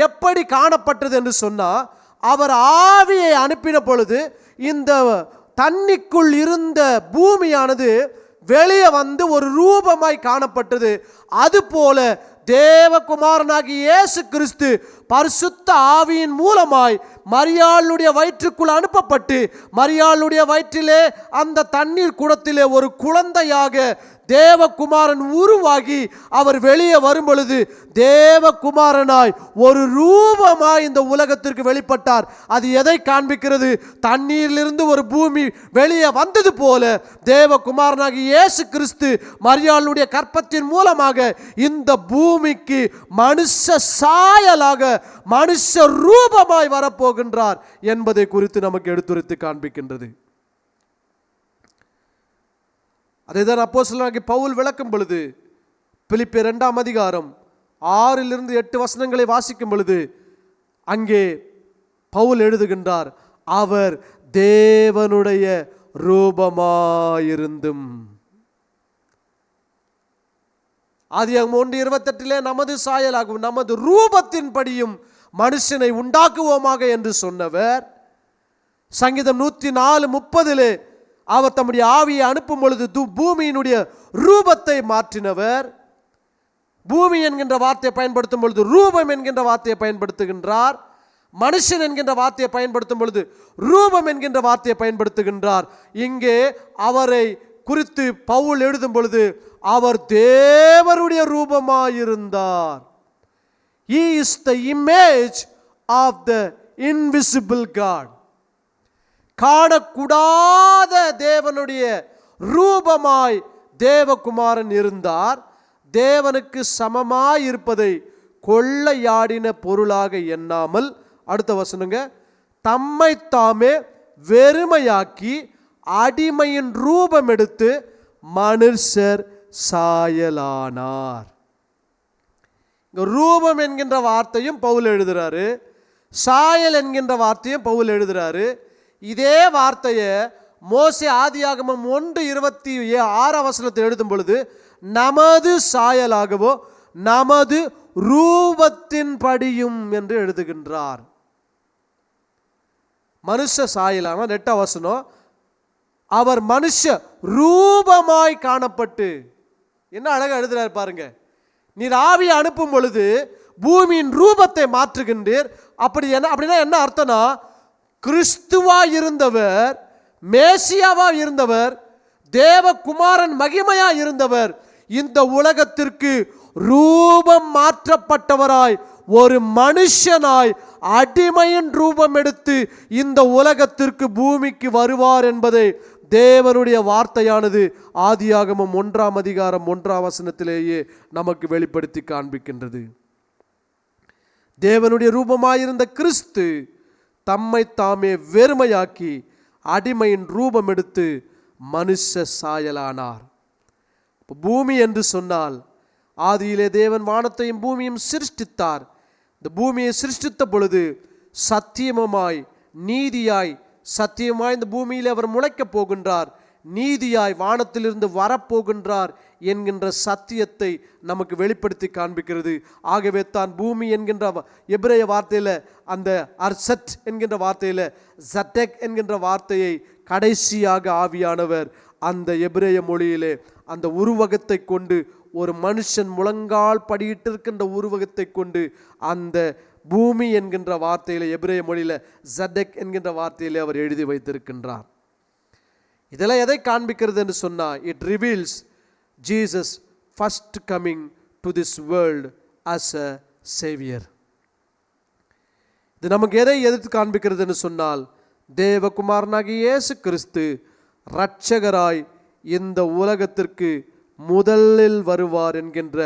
எப்படி காணப்பட்டது என்று சொன்னால், அவர் ஆவியை அனுப்பின பொழுது இந்த தண்ணிக்குள் இருந்த பூமியானது வெளியே வந்து ஒரு ரூபமாய் காணப்பட்டது. அதுபோல தேவகுமாரனாகிய இயேசு கிறிஸ்து பரிசுத்த ஆவியின் மூலமாய் மரியாளுடைய வயிற்றுக்குள் அனுப்பப்பட்டு மரியாளுடைய வயிற்றிலே அந்த தண்ணீர் குடத்திலே ஒரு குழந்தையாக தேவகுமாரன் உருவாகி அவர் வெளியே வரும் பொழுது தேவகுமாரனாய் ஒரு ரூபமாய் இந்த உலகத்திற்கு வெளிப்பட்டார். அது எதை காண்பிக்கிறது? தண்ணீரிலிருந்து ஒரு பூமி வெளியே வந்தது போல தேவகுமாரனாகி இயேசு கிறிஸ்து மரியாளுடைய கற்பத்தின் மூலமாக இந்த பூமிக்கு மனுஷ சாயலாக மனுஷ ரூபமாய் வரப்போகின்றார் என்பதை குறித்து நமக்கு எடுத்துரைத்து காண்பிக்கின்றது. அதைதான் அப்போஸ்தலனாகிய பவுல் விளக்கும் பொழுது பிலிப்பியர் 2:6-8 வசனங்களை வாசிக்கும் பொழுது அங்கே பவுல் எழுதுகின்றார், அவர் தேவனுடைய ரூபமாயிருந்தும். ஆதியாகமம் 1:28 நமது சாயலாகவும் நமது ரூபத்தின்படியும் மனுஷனை உண்டாக்குவோமாக என்று சொன்னவர், சங்கீதம் 104:30 அவர் தம்முடைய ஆவியை அனுப்பும் பொழுது பூமியினுடைய ரூபத்தை மாற்றினவர். பூமி என்கின்ற வார்த்தையை பயன்படுத்தும் பொழுது ரூபம் என்கின்ற வார்த்தையை பயன்படுத்துகின்றார். மனுஷன் என்கின்ற வார்த்தையை பயன்படுத்தும் பொழுது ரூபம் என்கின்ற வார்த்தையை பயன்படுத்துகின்றார். இங்கே அவரை குறித்து பவுல் எழுதும் பொழுது அவர் தேவனுடைய ரூபமாயிருந்தார். He is the image of the invisible God. காணக்கூடாத தேவனுடைய ரூபமாய் தேவகுமாரன் இருந்தார். தேவனுக்கு சமமாய் இருப்பதை கொள்ளையாடின பொருளாக எண்ணாமல், அடுத்த வசனங்க, தம்மை தாமே வெறுமையாக்கி அடிமையின் ரூபம் எடுத்து மனுஷர் சாயலானார். ரூபம் என்கின்ற வார்த்தையும் பவுல் எழுதுறாரு, சாயல் என்கின்ற வார்த்தையும் பவுல் எழுதுறாரு. இதே வார்த்தையை மோசே ஆதியாகமம் 1:26 எழுதும் பொழுது நமது சாயலாகவோ நமது ரூபத்தின் படியும் என்று எழுதுகின்றார். மனுஷ சாயலான 8 வசனம், அவர் மனுஷ ரூபமாய் காணப்பட்டு. என்ன அழகா எழுதுறார் பாருங்க. நீர் ஆவியை அனுப்பும் பொழுது பூமியின் ரூபத்தை மாற்றுகின்றீர். அப்படின்னா என்ன அர்த்தம்னா, கிறிஸ்துவாய் இருந்தவர், மேசியாவாய் இருந்தவர், தேவகுமாரன் மகிமையாய் இருந்தவர், இந்த உலகத்திற்கு ரூபம் மாற்றப்பட்டவராய் ஒரு மனுஷனாய் அடிமையின் ரூபம் எடுத்து இந்த உலகத்திற்கு பூமிக்கு வருவார் என்பதை தேவனுடைய வார்த்தையானது ஆதியாகமம் 1ஆம் அதிகாரம் 1ஆம் வசனத்திலேயே நமக்கு வெளிப்படுத்தி காண்பிக்கின்றது. தேவனுடைய ரூபமாயிருந்த கிறிஸ்து தம்மை தாமே வெறுமையாக்கி அடிமையின் ரூபம் எடுத்து மனுஷ சாயலானார். பூமி என்று சொன்னால், ஆதியிலே தேவன் வானத்தையும் பூமியும் சிருஷ்டித்தார். இந்த பூமியை சிருஷ்டித்த பொழுது சத்தியமாய் நீதியாய், சத்தியமாய் இந்த பூமியில் அவர் முளைக்கப் போகின்றார், நீதியாய் வானத்திலிருந்து வரப்போகின்றார் என்கின்ற சத்தியத்தை நமக்கு வெளிப்படுத்தி காண்பிக்கிறது. ஆகவே தான் பூமி என்கின்ற எபிரேய வார்த்தையில், அந்த அர்சட் என்கின்ற வார்த்தையில் ஜட்டெக் என்கின்ற வார்த்தையை கடைசியாக ஆவியானவர் அந்த எபிரேய மொழியிலே அந்த உருவகத்தை கொண்டு, ஒரு மனுஷன் முழங்கால் படியிட்டிருக்கின்ற உருவகத்தை கொண்டு அந்த பூமி என்கின்ற வார்த்தையில், எபிரேய மொழியில் ஜட்டெக் என்கின்ற வார்த்தையிலே அவர் எழுதி வைத்திருக்கின்றார். இதெல்லாம் எதை காண்பிக்கிறது என்று சொன்னால், it reveals Jesus first coming to this world as a saviour. இது நமக்கு எதை எதிர்த்து காண்பிக்கிறது என்று சொன்னால், தேவகுமாரனாகிய இயேசு கிறிஸ்து இரட்சகராய் இந்த உலகத்திற்கு முதலில் வருவார் என்கின்ற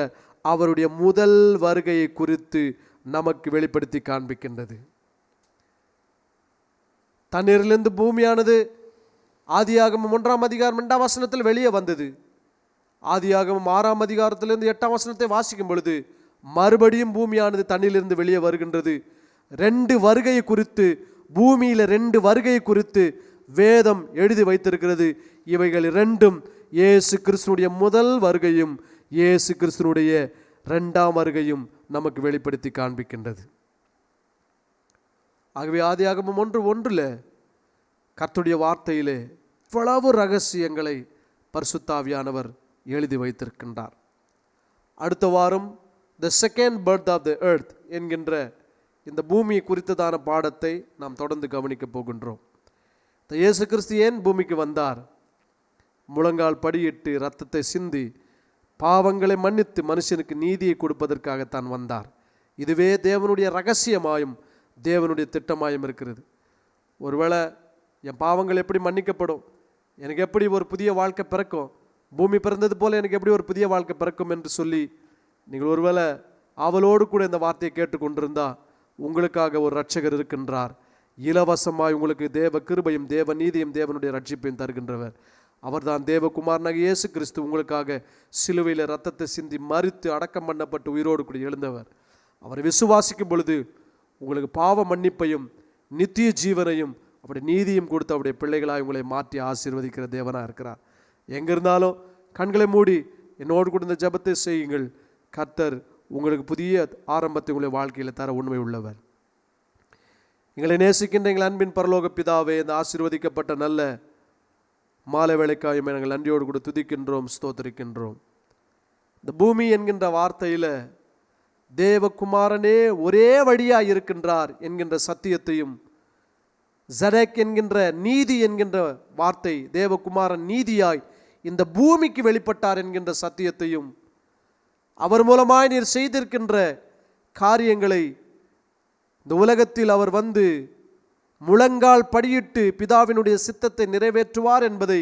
அவருடைய முதல் வருகையை குறித்து நமக்கு வெளிப்படுத்தி காண்பிக்கின்றது. தண்ணீரிலிருந்து பூமியானது ஆதியாகமம் 1ஆம் அதிகாரம் 2ஆம் வசனத்தில் வெளியே வந்தது. ஆதியாகமம் 6ஆம் அதிகாரத்திலிருந்து 8ஆம் வசனத்தை வாசிக்கும் பொழுது மறுபடியும் பூமியானது தண்ணீரிலிருந்து வெளியே வருகின்றது. 2 வருகையை குறித்து, பூமியில் 2 வருகையை குறித்து வேதம் எழுதி வைத்திருக்கிறது. இவைகள் 2ம் இயேசு கிறிஸ்துனுடைய முதல் வருகையும் இயேசு கிறிஸ்துனுடைய 2ஆம் வருகையும் நமக்கு வெளிப்படுத்தி காண்பிக்கின்றது. ஆகவே ஆதியாகமம் 1:1 கர்த்தருடைய வார்த்தையிலே இவ்வளவு ரகசியங்களை பரிசுத்தாவியானவர் எழுதி வைத்திருக்கின்றார். அடுத்த வாரம் the second birth of the earth என்கின்ற இந்த பூமியை குறித்ததான பாடத்தை நாம் தொடர்ந்து கவனிக்க போகின்றோம். இயேசு கிறிஸ்து ஏன் பூமிக்கு வந்தார்? முழங்கால் படியிட்டு இரத்தத்தை சிந்தி பாவங்களை மன்னித்து மனுஷனுக்கு நீதியை கொடுப்பதற்காகத்தான் வந்தார். இதுவே தேவனுடைய ரகசியமாயும் தேவனுடைய திட்டமாயும் இருக்கிறது. ஒருவேளை என் பாவங்கள் எப்படி மன்னிக்கப்படும், எனக்கு எப்படி ஒரு புதிய வாழ்க்கை பிறக்கும், பூமி பிறந்தது போல எனக்கு எப்படி ஒரு புதிய வாழ்க்கை பிறக்கும் என்று சொல்லி நீங்கள் ஒருவேளை அவளோடு கூட இந்த வார்த்தையை கேட்டுக்கொண்டிருந்தா, உங்களுக்காக ஒரு இரட்சகர் இருக்கின்றார். இலவசமாய் உங்களுக்கு தேவ கிருபையும் தேவ நீதியும் தேவனுடைய ரட்சிப்பையும் தருகின்றவர். அவர்தான் தேவகுமாரனாகிய இயேசு கிறிஸ்து. உங்களுக்காக சிலுவையில் இரத்தத்தை சிந்தி மரித்து அடக்கம் பண்ணப்பட்டு உயிரோடு கூட எழுந்தவர். அவரை விசுவாசிக்கும் பொழுது உங்களுக்கு பாவ மன்னிப்பையும் நித்திய ஜீவனையும் அவருடைய நீதியும் கொடுத்து அவருடைய பிள்ளைகளாக உங்களை மாற்றி ஆசீர்வதிக்கிற தேவனாக இருக்கிறார். எங்கே இருந்தாலும் கண்களை மூடி என்னோடு கூட இந்த ஜெபத்தை செய்யுங்கள். கர்த்தர் உங்களுக்கு புதிய ஆரம்பத்தை உங்களுடைய வாழ்க்கையில் தர உண்மை உள்ளவர். எங்களை நேசிக்கின்ற எங்கள் அன்பின் பரலோக பிதாவே, இந்த ஆசீர்வதிக்கப்பட்ட நல்ல மாலை வேளைக்காயும் நாங்கள் நன்றியோடு கூட துதிக்கின்றோம், ஸ்தோத்திரிக்கின்றோம். இந்த பூமி என்கின்ற வார்த்தையில் தேவகுமாரனே ஒரே வழியாக இருக்கின்றார் என்கின்ற சத்தியத்தையும், ஜடக் என்கின்ற நீதி என்கின்ற வார்த்தை, தேவகுமாரன் நீதியாய் இந்த பூமிக்கு வெளிப்பட்டார் என்கின்ற சத்தியத்தையும், அவர் மூலமாய் நீர் செய்திருக்கின்ற காரியங்களை இந்த உலகத்தில் அவர் வந்து முழங்கால் படியிட்டு பிதாவினுடைய சித்தத்தை நிறைவேற்றுவார் என்பதை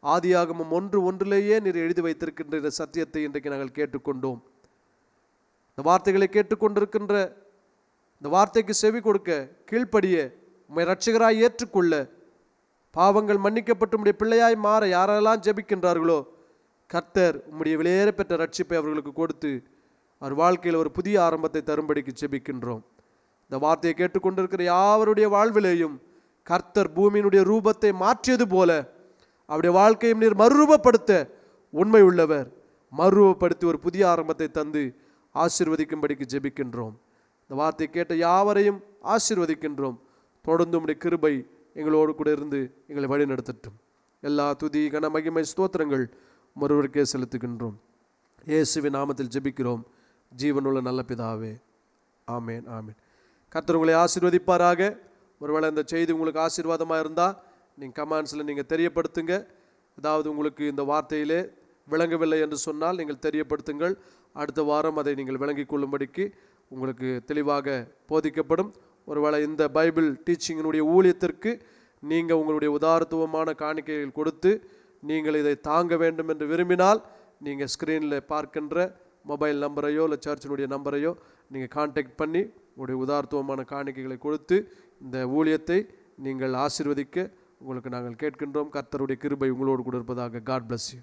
ஆதியாகமம் 1:1 நீர் எழுதி வைத்திருக்கின்ற சத்தியத்தை இன்றைக்கு நாங்கள் கேட்டுக்கொண்டோம். இந்த வார்த்தைகளை கேட்டுக்கொண்டிருக்கின்ற, இந்த வார்த்தைக்கு செவி கொடுக்க, கீழ்ப்படிய, உம்மை இரட்சகராய் ஏற்றுக்கொள்ள, பாவங்கள் மன்னிக்கப்பட்டு உம்முடைய பிள்ளையாய் மாற யாரெல்லாம் ஜெபிக்கின்றார்களோ, கர்த்தர் உம்முடைய விலையேற பெற்ற ரட்சிப்பை அவர்களுக்கு கொடுத்து அவர் வாழ்க்கையில் ஒரு புதிய ஆரம்பத்தை தரும்படிக்கு ஜெபிக்கின்றோம். இந்த வார்த்தையை கேட்டுக்கொண்டிருக்கிற யாவருடைய வாழ்விலேயும் கர்த்தர் பூமியினுடைய ரூபத்தை மாற்றியது போல அவருடைய வாழ்க்கையும் நீர் மறுரூபப்படுத்த உண்மை உள்ளவர். மறுரூபப்படுத்தி ஒரு புதிய ஆரம்பத்தை தந்து ஆசீர்வதிக்கும்படிக்கு ஜெபிக்கின்றோம். இந்த வார்த்தையை கேட்ட யாவரையும் ஆசீர்வதிக்கின்றோம். தொடர்ந்து உம்முடைய கிருபை எங்களோடு கூட இருந்து எங்களை வழி நடத்தட்டும். எல்லா துதி கன மகிமை ஸ்தோத்திரங்கள் ஒருவருக்கே செலுத்துகின்றோம். இயேசுவின் நாமத்தில் ஜெபிக்கிறோம் ஜீவனுள்ள நல்ல பிதாவே. ஆமேன், ஆமேன். கர்த்தர் உங்களை ஆசீர்வதிப்பாராக. ஒருவேளை இந்த செய்தி உங்களுக்கு ஆசீர்வாதமாக இருந்தால் நீங்கள் கமெண்ட்ஸில் நீங்கள் தெரியப்படுத்துங்க. அதாவது உங்களுக்கு இந்த வார்த்தையிலே விளங்கவில்லை என்று சொன்னால் நீங்கள் தெரியப்படுத்துங்கள். அடுத்த வாரம் அதை நீங்கள் விளங்கிக் கொள்ளும்படிக்கு உங்களுக்கு தெளிவாக போதிக்கப்படும். ஒருவேளை இந்த பைபிள் டீச்சிங்கினுடைய ஊழியத்திற்கு நீங்கள் உங்களுடைய உதாரத்துவமான காணிக்கைகள் கொடுத்து நீங்கள் இதை தாங்க வேண்டும் என்று விரும்பினால் நீங்கள் ஸ்க்ரீனில் பார்க்கின்ற மொபைல் நம்பரையோ இல்லை சர்ச்சினுடைய நம்பரையோ நீங்கள் கான்டாக்ட் பண்ணி உங்களுடைய உதாரத்துவமான காணிக்கைகளை கொடுத்து இந்த ஊழியத்தை நீங்கள் ஆசீர்வதிக்க உங்களுக்கு நாங்கள் கேட்கின்றோம். கர்த்தருடைய கிருபை உங்களோடு கூட இருப்பதாக. God bless you.